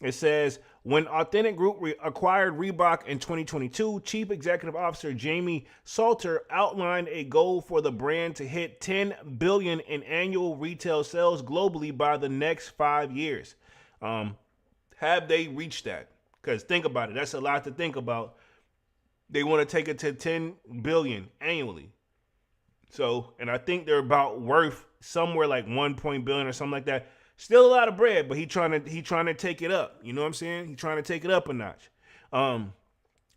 It says, when Authentic Group acquired Reebok in 2022, Chief Executive Officer Jamie Salter outlined a goal for the brand to hit $10 billion in annual retail sales globally by the next 5 years. Have they reached that? Because think about it. That's a lot to think about. They want to take it to $10 billion annually. So, and I think they're about worth somewhere like $1 billion or something like that. Still a lot of bread, but he trying to take it up. You know what I'm saying? He trying to take it up a notch.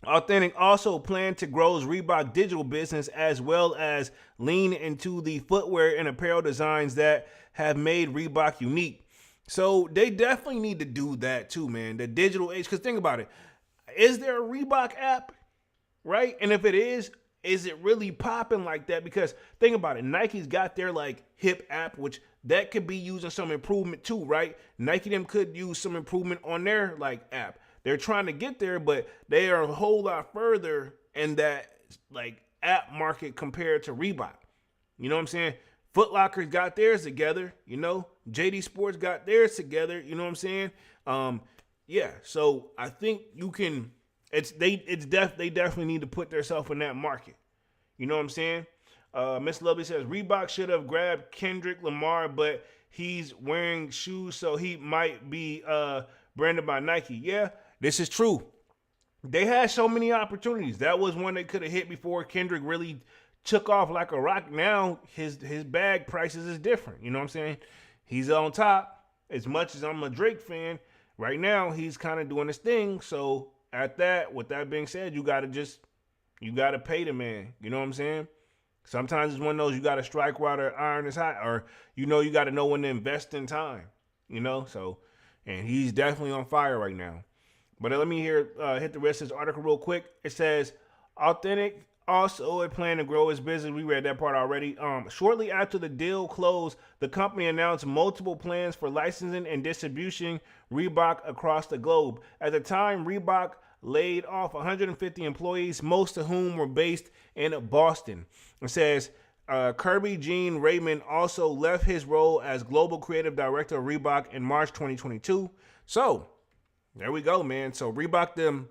Authentic also planned to grow his Reebok digital business as well as lean into the footwear and apparel designs that have made Reebok unique. So they definitely need to do that too, man. The digital age, because think about it. Is there a Reebok app? Right? And if it is it really popping like that? Because think about it. Nike's got their like hip app, which that could be using some improvement too, right? Nike them could use some improvement on their like app. They're trying to get there, but they are a whole lot further in that like app market compared to Reebok. You know what I'm saying? Foot Locker's got theirs together, you know. JD Sports got theirs together, you know what I'm saying? Yeah, so I think you can. They definitely need to put themselves in that market. You know what I'm saying? Miss Lovely says Reebok should have grabbed Kendrick Lamar, but he's wearing shoes, so he might be branded by Nike. Yeah, this is true. They had so many opportunities. That was one they could have hit before Kendrick really took off like a rock. Now his bag prices is different. You know what I'm saying? He's on top. As much as I'm a Drake fan, right now he's kind of doing his thing. So with that being said, you gotta pay the man. You know what I'm saying? Sometimes it's one of those you gotta strike while the iron is hot, or you gotta know when to invest in time. You know, so and he's definitely on fire right now. But let me hit the rest of this article real quick. It says Authentic also a plan to grow its business. We read that part already. Shortly after the deal closed, the company announced multiple plans for licensing and distribution Reebok across the globe. At the time, Reebok laid off 150 employees, most of whom were based in Boston. It says Kirby Jean Raymond also left his role as global creative director of Reebok in March 2022. So There we go, man. So Reebok them.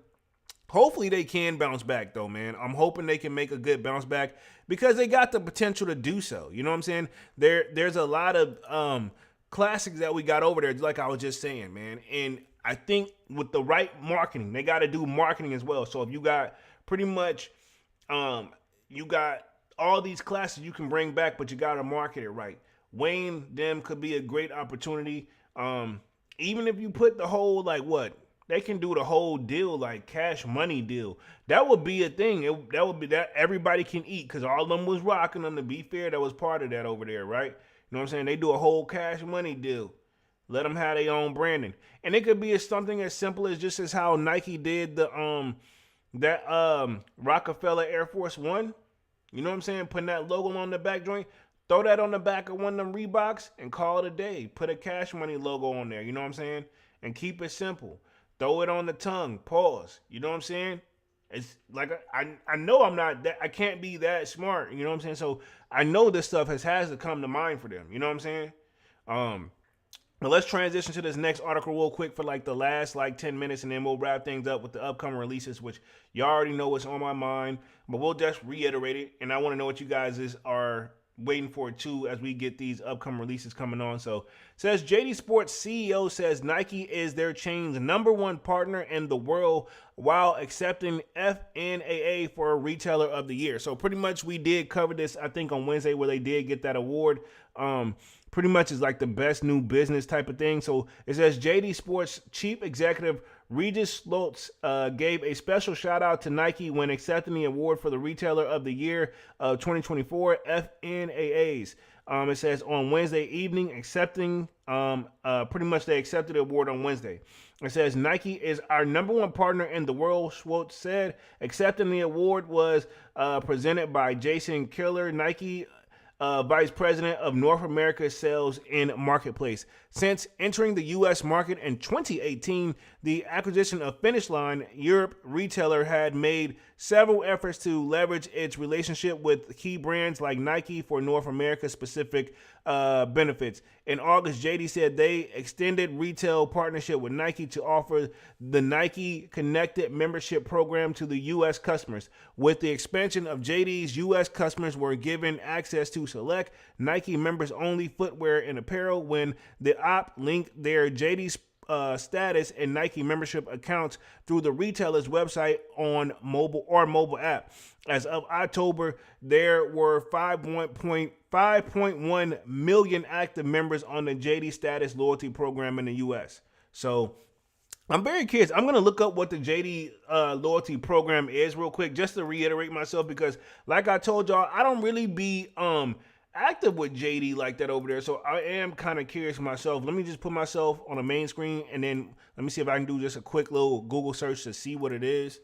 Hopefully they can bounce back though, man. I'm hoping they can make a good bounce back because they got the potential to do so. You know what I'm saying? There's a lot of classics that we got over there, like I was just saying, man. And I think with the right marketing, they got to do marketing as well. So if you got pretty much you got all these classes you can bring back, but you got to market it right. Wayne them could be a great opportunity. Even if you put the whole they can do the whole deal, like cash money deal. That would be a thing. That would be that everybody can eat because all of them was rocking them. To be fair, that was part of that over there, right? You know what I'm saying? They do a whole cash money deal. Let them have their own branding, and it could be something as simple as just as how Nike did the Rockefeller Air Force One. You know what I'm saying? Putting that logo on the back joint. Throw that on the back of one of them Reeboks and call it a day. Put a cash money logo on there. You know what I'm saying? And keep it simple. Throw it on the tongue. Pause. You know what I'm saying? It's like I know I'm not that I can't be that smart. You know what I'm saying? So I know this stuff has to come to mind for them. You know what I'm saying? But let's transition to this next article real quick for like the last 10 minutes, and then we'll wrap things up with the upcoming releases, which y'all already know what's on my mind, but we'll just reiterate it. And I want to know what you guys are waiting for it too as we get these upcoming releases coming on. So it says JD Sports CEO says Nike is their chain's #1 partner in the world while accepting FNAA for Retailer of the Year. So pretty much we did cover this, I think, on Wednesday where they did get that award. Pretty much is like the best new business type of thing. So it says JD Sports Chief Executive Regis Lotz gave a special shout out to Nike when accepting the award for the Retailer of the Year of 2024 FNAAs. It says on Wednesday evening, pretty much they accepted the award on Wednesday. It says Nike is our #1 partner in the world, Schwartz said. Accepting the award was presented by Jason Killer, Nike Vice President of North America Sales and Marketplace. Since entering the U.S. market in 2018, the acquisition of Finish Line Europe retailer had made several efforts to leverage its relationship with key brands like Nike for North America specific benefits. In August, JD said they extended retail partnership with Nike to offer the Nike Connected membership program to the U.S. customers. With the expansion of JD's U.S. customers were given access to select Nike members only footwear and apparel when the app linked their JD's status and Nike membership accounts through the retailer's website on mobile app. As of October, there were 5.1 million active members on the JD Status loyalty program in the U.S. So I'm very curious. I'm going to look up what the JD loyalty program is real quick just to reiterate myself because like I told y'all, I don't really be active with JD like that over there. So I am kind of curious myself. Let me just put myself on the main screen and then let me see if I can do just a quick little Google search to see what it is.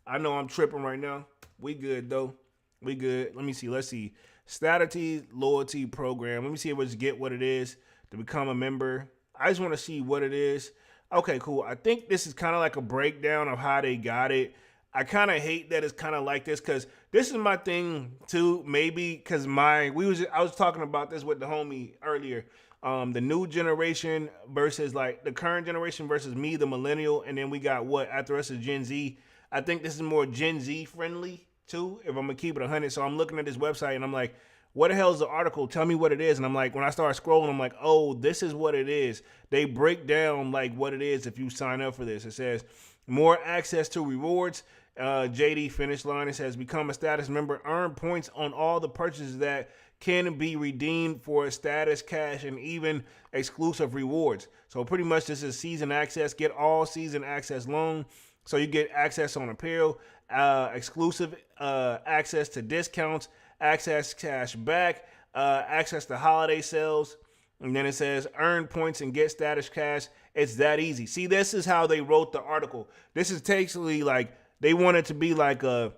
I know I'm tripping right now. We good though. We good. Let me see. Let's see. Strategy loyalty program. Let me see if we just get what it is to become a member. I just want to see what it is. Okay, cool. I think this is kind of like a breakdown of how they got it. I kind of hate that it's kind of like this because this is my thing too. Maybe because I was talking about this with the homie earlier. The new generation versus like the current generation versus me, the millennial, and then we got what after us is Gen Z. I think this is more Gen Z friendly too. If I'm gonna keep it 100, so I'm looking at this website and I'm like, what the hell is the article? Tell me what it is. And I'm like, when I start scrolling, I'm like, oh, this is what it is. They break down like what it is if you sign up for this. It says more access to rewards. JD Finish Line, it says become a status member, earn points on all the purchases that can be redeemed for status cash and even exclusive rewards. So pretty much this is season access. Get all season access loan. So you get access on apparel, exclusive access to discounts, access cash back, access to holiday sales. And then it says earn points and get status cash. It's that easy. See, this is how they wrote the article. This is basically like they want it to be like a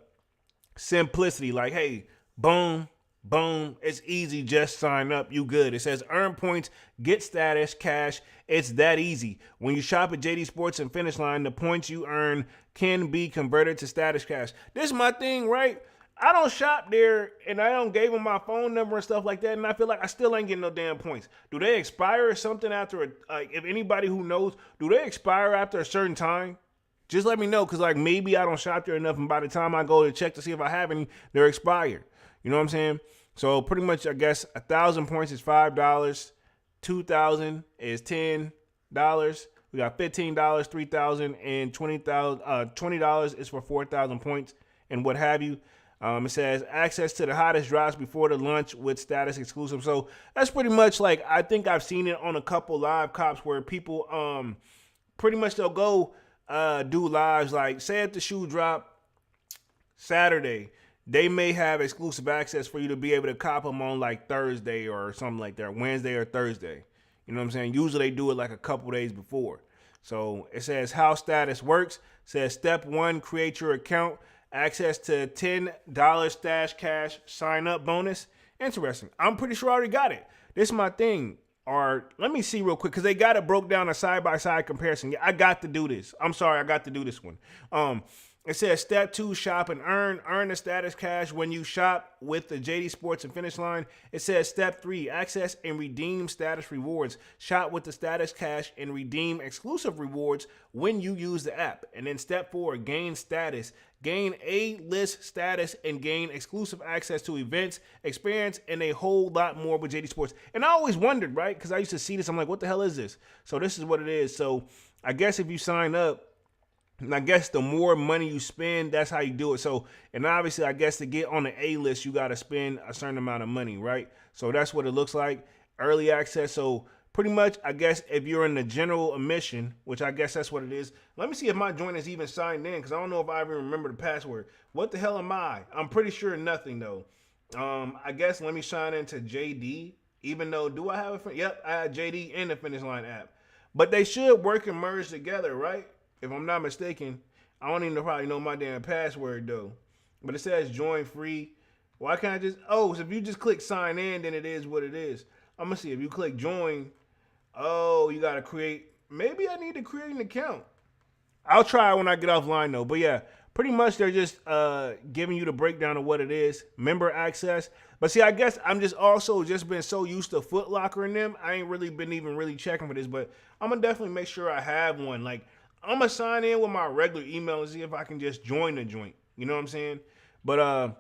simplicity, like, hey, boom, boom, it's easy, just sign up, you good. It says earn points, get status, cash, it's that easy. When you shop at JD Sports and Finish Line, the points you earn can be converted to status cash. This is my thing, right? I don't shop there, and I don't gave them my phone number and stuff like that, and I feel like I still ain't getting no damn points. Do they expire or something after? If anybody who knows, do they expire after a certain time? Just let me know, because like maybe I don't shop there enough, and by the time I go to check to see if I have any, they're expired. You know what I'm saying? So pretty much, I guess 1,000 points is $5. 2,000 is $10. We got $15, 3,000, and $20 is for 4,000 points and what have you. It says access to the hottest drops before the launch with status exclusive. So that's pretty much like, I think I've seen it on a couple live cops where people pretty much they'll go do lives, like say if the shoe drop Saturday, they may have exclusive access for you to be able to cop them on like Thursday or something like that, Wednesday or Thursday. You know what I'm saying? Usually they do it like a couple days before. So it says how status works. It says step 1, create your account. Access to $10 stash cash sign up bonus. Interesting. I'm pretty sure I already got it. This is my thing. Or let me see real quick, because they got it broke down a side-by-side comparison. Yeah, I got to do this. I'm sorry, I got to do this one. It says step 2, shop and earn. Earn the status cash when you shop with the JD Sports and Finish Line. It says step 3, access and redeem status rewards. Shop with the status cash and redeem exclusive rewards when you use the app. And then step 4, gain status. Gain A-list status and gain exclusive access to events, experience, and a whole lot more with JD Sports. And I always wondered, right? Because I used to see this. I'm like, what the hell is this? So this is what it is. So I guess if you sign up, and I guess the more money you spend, that's how you do it. So, and obviously, I guess to get on the A list, you got to spend a certain amount of money, right? So that's what it looks like. Early access. So pretty much, I guess if you're in the general admission, which I guess that's what it is. Let me see if my joint is even signed in, because I don't know if I even remember the password. What the hell am I? I'm pretty sure nothing though. I guess let me sign into JD. Even though, do I have a? Yep, I have JD and the Finish Line app. But they should work and merge together, right? If I'm not mistaken. I don't even probably know my damn password though. But it says join free. Why can't I just, so if you just click sign in, then it is what it is. I'm gonna see if you click join. Oh, you gotta create, maybe I need to create an account. I'll try it when I get offline though. But yeah, pretty much they're just giving you the breakdown of what it is. Member access. But see, I guess I'm just also just been so used to Foot Locker and them. I ain't really been even really checking for this, but I'm gonna definitely make sure I have one. Like, I'm going to sign in with my regular email and see if I can just join the joint. You know what I'm saying? But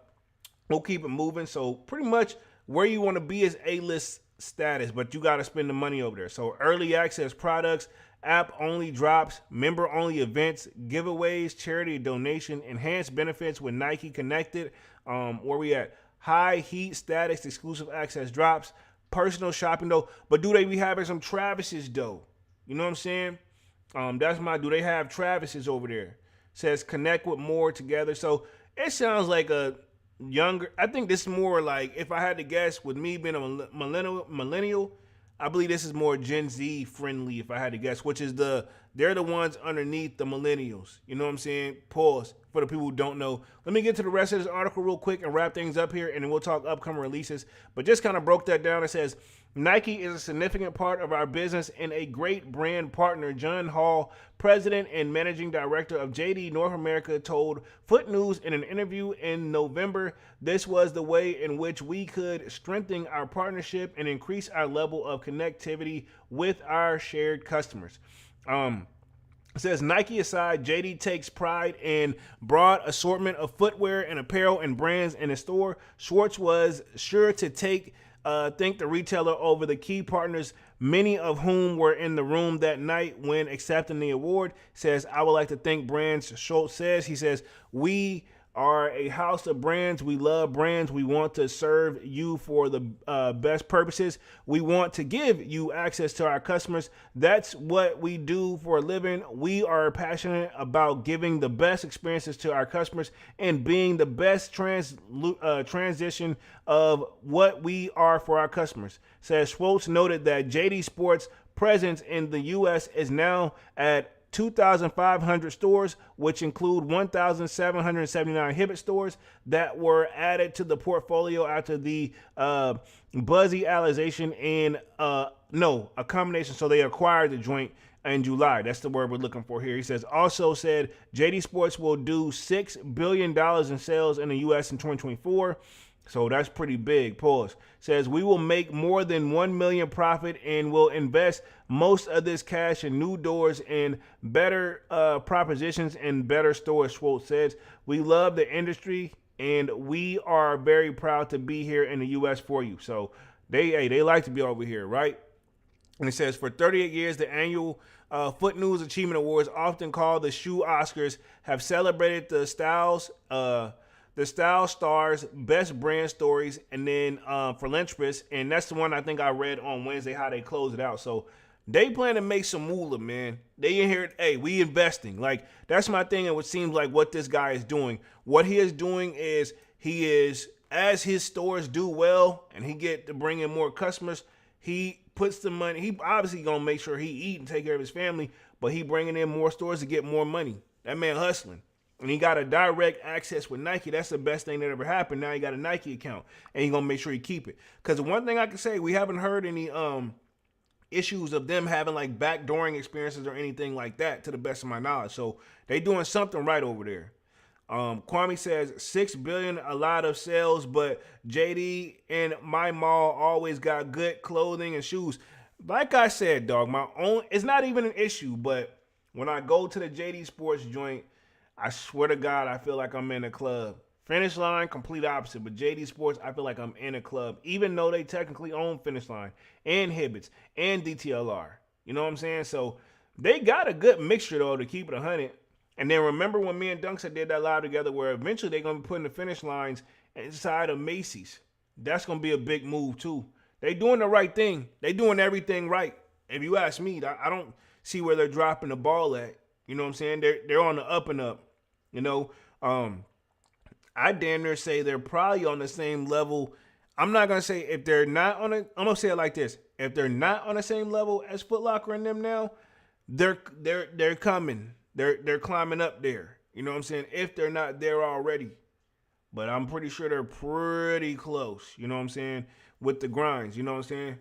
we'll keep it moving. So pretty much where you want to be is A-list status, but you got to spend the money over there. So early access products, app-only drops, member-only events, giveaways, charity donation, enhanced benefits with Nike Connected. Where we at? High heat status, exclusive access drops, personal shopping though. But do they be having some Travis's though? You know what I'm saying? That's do they have Travis's over there? Says connect with more together. So it sounds like a younger, I think this is more like, if I had to guess, with me being a millennial, I believe this is more Gen Z friendly, if I had to guess, which is they're the ones underneath the millennials. You know what I'm saying? Pause for the people who don't know. Let me get to the rest of this article real quick and wrap things up here, and then we'll talk upcoming releases. But just kind of broke that down. It says, Nike is a significant part of our business and a great brand partner. John Hall, president and managing director of JD North America, told Foot News in an interview in November, this was the way in which we could strengthen our partnership and increase our level of connectivity with our shared customers. It says, Nike aside, JD takes pride in broad assortment of footwear and apparel and brands in the store. Schwartz was sure to thank the retailer over the key partners, many of whom were in the room that night when accepting the award. Says, I would like to thank brands. Schultz says, he says, we are a house of brands. We love brands. We want to serve you for the best purposes. We want to give you access to our customers. That's what we do for a living. We are passionate about giving the best experiences to our customers and being the best transition of what we are for our customers. Says Schwartz noted that JD Sports presence in the U.S. is now at 2,500 stores, which include 1,779 Hibbett stores that were added to the portfolio after the Buzzy-alization and a combination. So they acquired the joint in July. That's the word we're looking for here. He says, also said JD Sports will do $6 billion in sales in the U.S. in 2024. So that's pretty big. Pause. Says we will make more than 1 million profit and will invest most of this cash in new doors and better propositions and better stores. Schwartz says we love the industry and we are very proud to be here in the U.S. for you. So they like to be over here, right? And it says for 38 years, the annual Foot News Achievement Awards, often called the Shoe Oscars, have celebrated the style stars, best brand stories, and then philanthropists. And that's the one I think I read on Wednesday how they closed it out. So they plan to make some moolah, man. They in here, hey, we investing. Like, that's my thing. And what seems like what this guy is doing. What he is doing is he is, as his stores do well and he get to bring in more customers, he puts the money. He obviously gonna make sure he eat and take care of his family, but he bringing in more stores to get more money. That man hustling. And he got a direct access with Nike. That's the best thing that ever happened. Now he got a Nike account, and he gonna make sure he keep it. Because the one thing I can say, we haven't heard any issues of them having like backdooring experiences or anything like that, to the best of my knowledge. So they doing something right over there. Kwame says $6 billion, a lot of sales, but JD and my mall always got good clothing and shoes. Like I said, dog, my own, it's not even an issue, but when I go to the JD Sports joint, I swear to God, I feel like I'm in a club. Finish Line, complete opposite, but JD Sports, I feel like I'm in a club, even though they technically own Finish Line and Hibbets and DTLR. You know what I'm saying? So they got a good mixture, though, to keep it 100. And then remember when me and Dunks did that live together where eventually they're going to be putting the Finish Lines inside of Macy's. That's going to be a big move, too. They doing the right thing. They doing everything right. If you ask me, I don't see where they're dropping the ball at. You know what I'm saying? They're on the up and up. You know, I damn near say they're probably on the same level. I'm not gonna say if they're not on it. I'm gonna say it like this: if they're not on the same level as Foot Locker and them now, they're coming. They're climbing up there. You know what I'm saying? If they're not there already, but I'm pretty sure they're pretty close. You know what I'm saying? With the grinds. You know what I'm saying?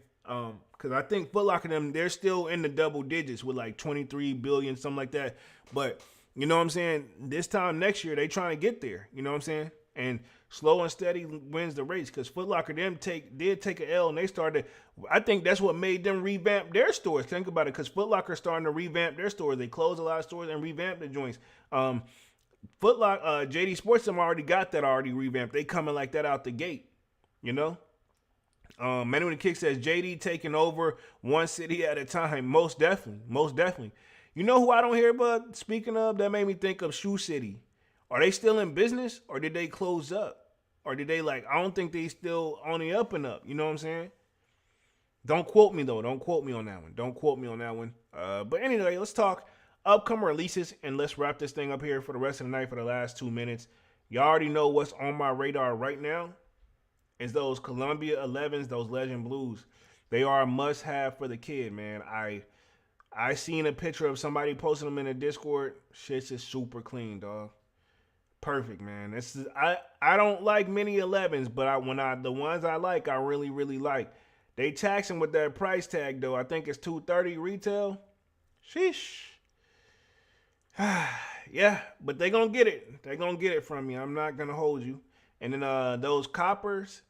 Because I think Foot Locker and them, they're still in the double digits with like 23 billion, something like that. But you know what I'm saying? This time next year, they trying to get there. You know what I'm saying? And slow and steady wins the race, because Foot Locker did take an L, and they started. I think that's what made them revamp their stores. Think about it, because Foot Locker starting to revamp their stores. They closed a lot of stores and revamped the joints. Foot Locker, JD Sports, them already got that already revamped. They coming like that out the gate. You know. Manu the Kick says JD taking over one city at a time. Most definitely. Most definitely. You know who I don't hear about, speaking of, that made me think of Shoe City. Are they still in business, or did they close up? Or did they I don't think they still on the up and up. You know what I'm saying? Don't quote me, though. Don't quote me on that one. Don't quote me on that one. But anyway, let's talk upcoming releases, and let's wrap this thing up here for the rest of the night for the last 2 minutes. You already know what's on my radar right now. Is those Columbia 11s, those Legend Blues. They are a must-have for the kid, man. I seen a picture of somebody posting them in the Discord. Shit's just super clean, dog. Perfect, man. I don't like many 11s, but the ones I like, I really, really like. They taxing with that price tag, though. I think it's $230 retail. Sheesh. Yeah, but they gonna get it. They gonna get it from me. I'm not gonna hold you. And then those coppers,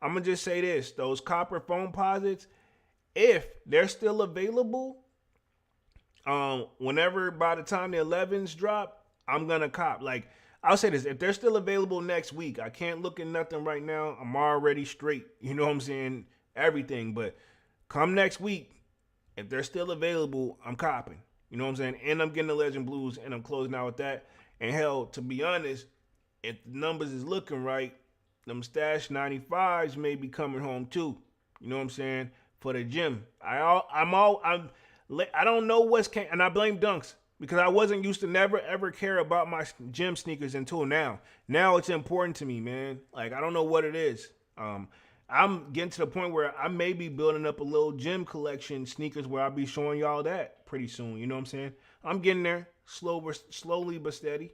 I'm gonna just say this: those copper foam posits, if they're still available, whenever by the time the 11s drop, I'm gonna cop. Like, I'll say this: if they're still available next week, I can't look at nothing right now. I'm already straight. You know what I'm saying? Everything. But come next week, if they're still available, I'm copping. You know what I'm saying? And I'm getting the Legend Blues, and I'm closing out with that. And hell, to be honest, if the numbers is looking right, them Stash 95s may be coming home too. You know what I'm saying? For the gym. I don't know what's came, and I blame Dunks, because I wasn't used to never ever care about my gym sneakers until now. Now it's important to me, man. Like, I don't know what it is. I'm getting to the point where I may be building up a little gym collection sneakers where I'll be showing y'all that pretty soon. You know what I'm saying? I'm getting there, slowly but steady.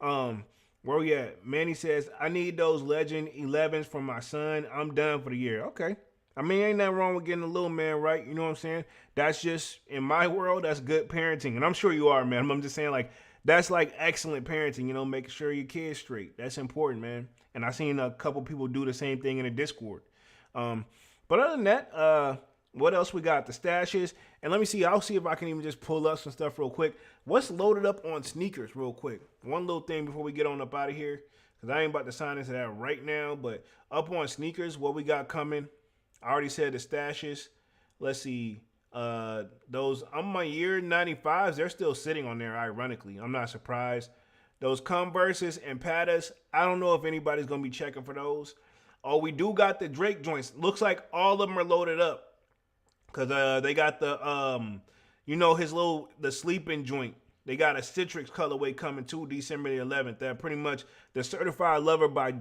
Where we at? Manny says, I need those Legend 11s for my son. I'm done for the year. Okay. I mean, ain't nothing wrong with getting a little man right. You know what I'm saying? That's just, in my world, that's good parenting. And I'm sure you are, man. I'm just saying, like, that's like excellent parenting, you know, making sure your kid's straight. That's important, man. And I seen a couple people do the same thing in the Discord. Um, but other than that, what else we got? The stashes. And let me see. I'll see if I can even just pull up some stuff real quick. What's loaded up on sneakers real quick? One little thing before we get on up out of here, because I ain't about to sign into that right now. But up on sneakers, what we got coming? I already said the stashes. Let's see. Those on my year 95s, they're still sitting on there, ironically. I'm not surprised. Those Converses and Pattas, I don't know if anybody's going to be checking for those. Oh, we do got the Drake joints. Looks like all of them are loaded up. Because they got the, the sleeping joint. They got a Citrix colorway coming too, December the 11th. That pretty much the Certified Lover by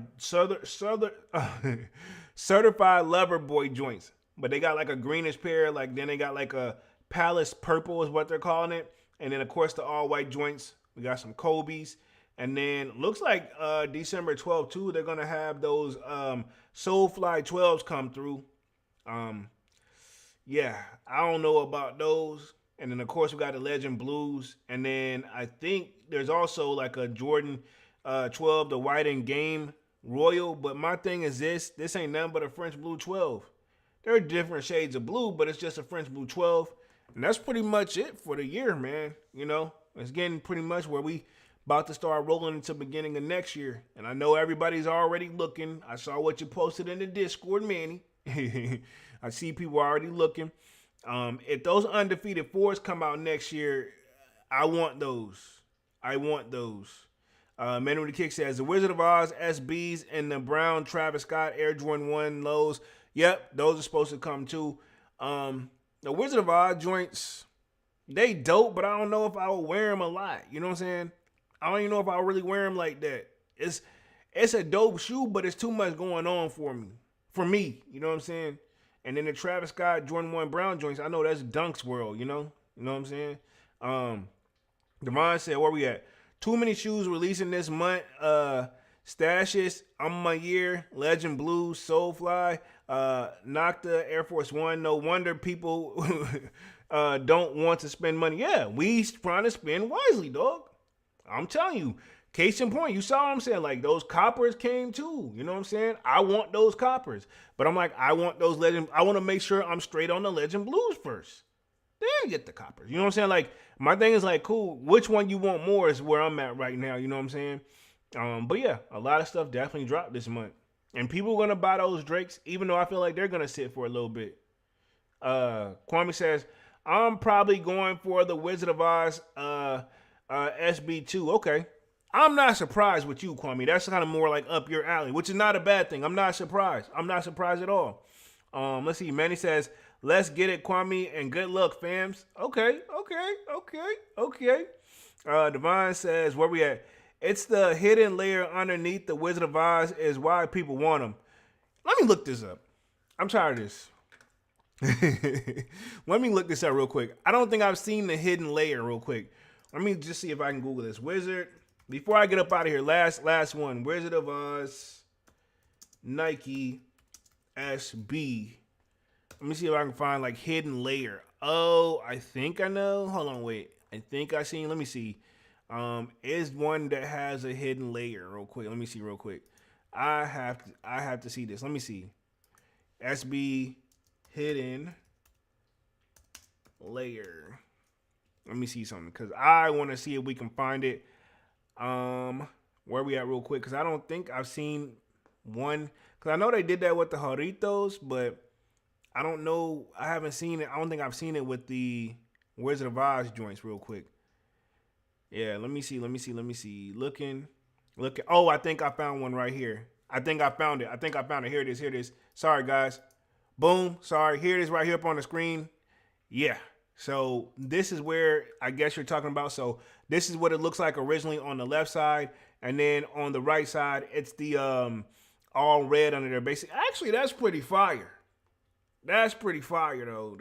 Certified Lover Boy joints. But they got like a greenish pair. Like then they got like a Palace Purple is what they're calling it. And then of course the all white joints. We got some Kobe's. And then looks like December 12th too. They're gonna have those Soulfly 12s come through. Yeah, I don't know about those. And then, of course, we got the Legend Blues. And then I think there's also like a Jordan 12, the White and Game Royal. But my thing is this ain't nothing but a French Blue 12. There are different shades of blue, but it's just a French Blue 12. And that's pretty much it for the year, man. You know, it's getting pretty much where we about to start rolling into beginning of next year. And I know everybody's already looking. I saw what you posted in the Discord, Manny. I see people already looking. If those undefeated fours come out next year, I want those. I want those. Man with the Kick says the Wizard of Oz SBs and the brown Travis Scott Air Jordan 1 lows. Yep, those are supposed to come too. The Wizard of Oz joints, they dope, but I don't know if I would wear them a lot. You know what I'm saying? I don't even know if I would really wear them like that. It's a dope shoe, but it's too much going on for me. For me, you know what I'm saying? And then the Travis Scott Jordan 1 brown joints, I know that's Dunk's world, you know? You know what I'm saying? Devon said, where we at? Too many shoes releasing this month. Stashes, I'm my year, Legend Blues, Soulfly, Nocta, Air Force One. No wonder people don't want to spend money. Yeah, we trying to spend wisely, dog. I'm telling you. Case in point, you saw what I'm saying? Like, those coppers came too. You know what I'm saying? I want those coppers. But I'm like, I want those Legend. I want to make sure I'm straight on the Legend Blues first. Then get the coppers. You know what I'm saying? Like, my thing is like, cool. Which one you want more is where I'm at right now. You know what I'm saying? But yeah, a lot of stuff definitely dropped this month. And people are going to buy those Drakes, even though I feel like they're going to sit for a little bit. Kwame says, I'm probably going for the Wizard of Oz SB2. Okay. I'm not surprised with you, Kwame. That's kind of more like up your alley, which is not a bad thing. I'm not surprised. I'm not surprised at all. Let's see. Manny says, let's get it, Kwame, and good luck, fams. Okay. Devon says, where we at? It's the hidden layer underneath the Wizard of Oz is why people want them. Let me look this up. I'm tired of this. Let me look this up real quick. I don't think I've seen the hidden layer real quick. Let me just see if I can Google this. Wizard. Before I get up out of here, last one. Wizard of Oz, Nike, SB. Let me see if I can find like hidden layer. Oh, I think I know. Hold on, wait. I think I seen. Let me see. Is one that has a hidden layer real quick. Let me see real quick. I have to see this. Let me see. SB hidden layer. Let me see something because I want to see if we can find it. Where we at real quick? Because I don't think I've seen one. Because I know they did that with the Jarritos, but I don't know. I haven't seen it. I don't think I've seen it with the Wizard of Oz joints real quick. Yeah, let me see. Looking. Oh, I think I found one right here. I think I found it. Here it is. Sorry, guys. Boom. Sorry. Here it is right here up on the screen. Yeah. So this is where I guess you're talking about. So this is what it looks like originally on the left side. And then on the right side, it's the all red under there. Basically, actually, that's pretty fire. That's pretty fire, though.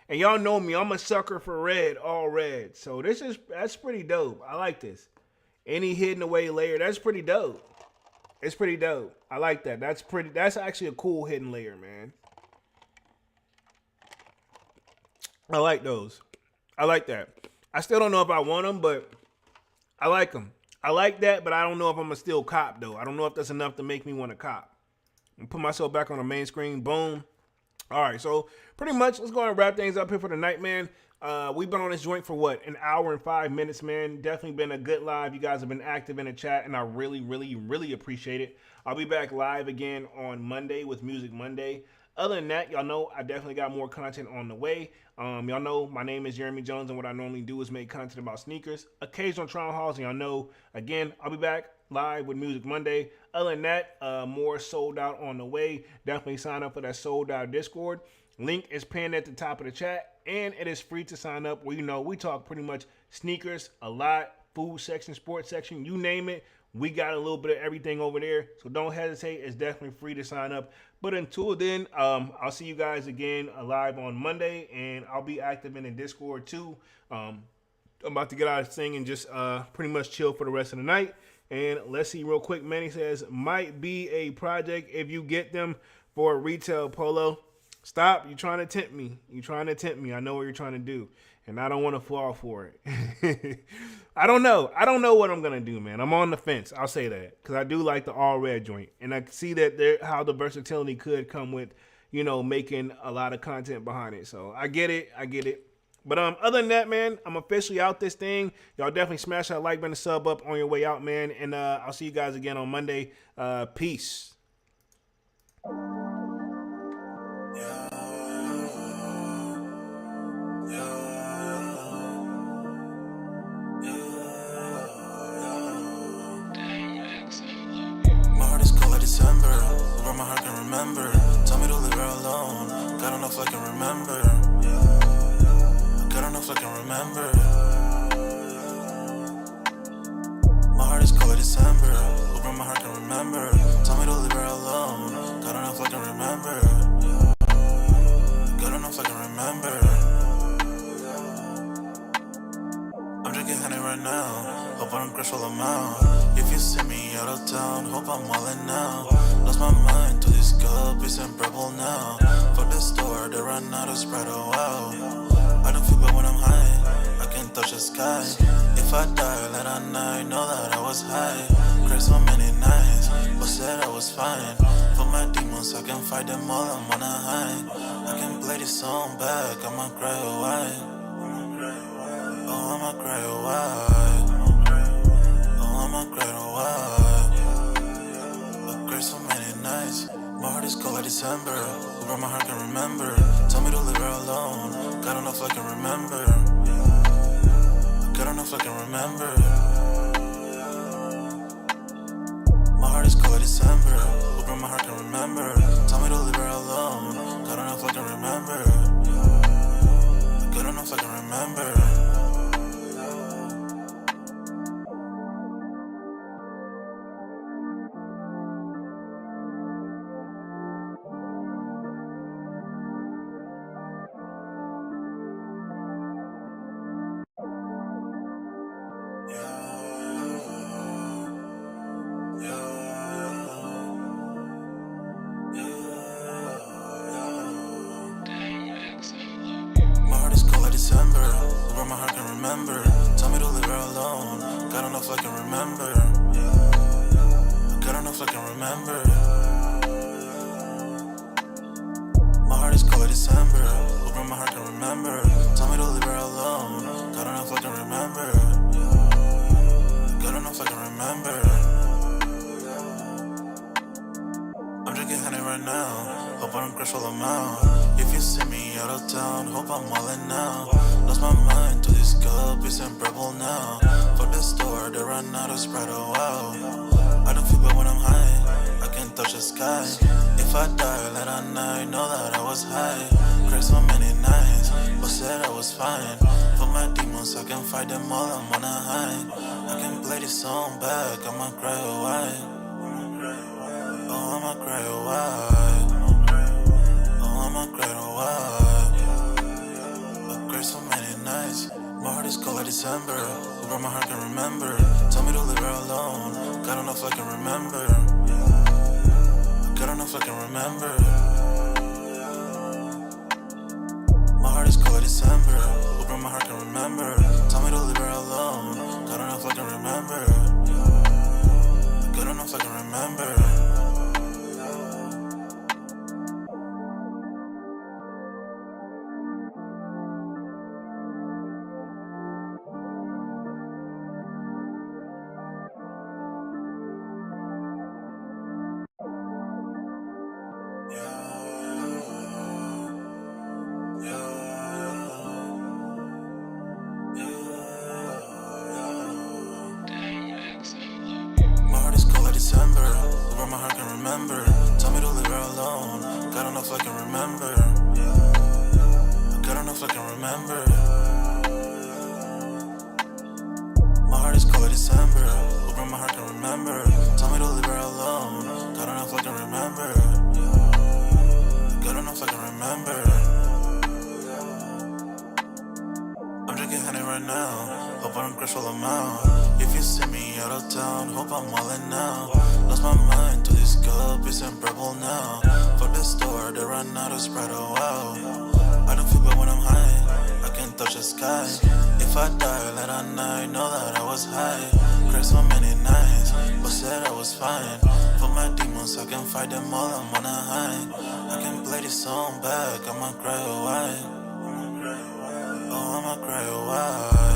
And y'all know me. I'm a sucker for red, all red. So that's pretty dope. I like this. Any hidden away layer, that's pretty dope. It's pretty dope. I like that. That's actually a cool hidden layer, man. I like those. I like that. I still don't know if I want them, but I like them. I like that, but I don't know if I'm gonna still cop though. I don't know if that's enough to make me want to cop. And put myself back on the main screen. Boom. All right, so pretty much, let's go ahead and wrap things up here for the night, man. We've been on this joint for what, an hour and 5 minutes, man. Definitely been a good live. You guys have been active in the chat, and I really, really, really appreciate it. I'll be back live again on Monday with Music Monday. Other than that, y'all know I definitely got more content on the way. Y'all know my name is Jeremy Jones, and what I normally do is make content about sneakers, occasional trial hauls, and y'all know, again, I'll be back live with Music Monday. Other than that, more sold out on the way. Definitely sign up for that sold out Discord. Link is pinned at the top of the chat, and it is free to sign up. Where, you know, we talk pretty much sneakers a lot, food section, sports section, you name it. We got a little bit of everything over there, so don't hesitate. It's definitely free to sign up. But until then, I'll see you guys again live on Monday, and I'll be active in the Discord too. I'm about to get out of this thing and just pretty much chill for the rest of the night. And let's see real quick. Manny says, might be a project if you get them for a retail polo. Stop. You're trying to tempt me. You're trying to tempt me. I know what you're trying to do. And I don't want to fall for it. I don't know. I don't know what I'm going to do, man. I'm on the fence. I'll say that. Because I do like the all red joint. And I see that how the versatility could come with, you know, making a lot of content behind it. So I get it. I get it. But other than that, man, I'm officially out this thing. Y'all definitely smash that like button, sub up on your way out, man. And I'll see you guys again on Monday. Peace. December, where my heart can remember. Tell me to leave her alone. God don't know if I can remember. God don't know if I can remember. My heart is cold like December, where my heart can remember. Tell me to leave her alone. God don't know if I can remember. God don't know if I can remember. I'm drinking honey right now. Hope I don't crush all them out. If you see me out of town, hope I'm wildin' now. Lost my mind to this cup, it's unbearable now. For the store, they run out of Sprite, oh wow. I don't feel bad when I'm high, I can't touch the sky. If I die late at night, know that I was high. Cried so many nights, but said I was fine. For my demons, I can fight them all, I'm on a high. I can play this song back, I'ma cry a while. Oh, I'ma cry a while. I'ma cry a while. I cried so many nights. My heart is cold like December, where my heart can remember. Tell me to leave her alone. God don't know if I can remember. God don't know if I can remember. My heart is cold like December, where my heart can remember. Tell me to leave her alone. God don't know if I can remember. God don't know if I can remember. December, where my heart can remember. Tell me to leave her alone. God don't know if I can remember. God don't know if I can remember. My heart is cold like December, where my heart can remember. Tell me to leave her alone. God don't know if I can remember. God don't know if I can remember. I'm drinking honey right now. Hope I don't crush all them out. If you see me out of town, hope I'm wildin' now. Lost my mind to this cup, it's unbearable now. For the store, they run out of Sprite, oh wow. I don't feel bad when I'm high, I can't touch the sky. If I die late at night, know that I was high. Cried so many nights, but said I was fine. For my demons, I can fight them all, I'm on a high. I can play this song back, I'ma cry a while. Oh, I'ma cry a while. Oh, I'ma cry a while. I cried so many nights. My heart is cold like December, where my heart can remember. Tell me to leave her alone. God don't know if I can remember. God don't know if I can remember. My heart heart is cold like December. Open my heart can remember. Tell me to leave her alone. God don't know if I can remember. God don't know if I can remember. My heart is cold like December. Where my heart can remember. Tell me to leave her alone. God don't know if I can remember. God don't know if I can remember. My heart is cold like December. Where my heart can remember. Tell me to leave her alone. God don't know if I can remember. God don't know if I can remember. I'm drinking honey right now. Hope I don't crash while I'm out. If you see me out of town, hope I'm wildin' now. Lost my mind to this cup, it's unbearable now. Fuck the store, they run out of Sprite, oh wow. I don't feel bad when I'm high, I can't touch the sky. If I die late at night, know that I was high. Cried so many nights, but said I was fine. For my demons, I can fight them all, I'm on a high. I can play this song back, I'ma cry a while. Oh, I'ma cry a while.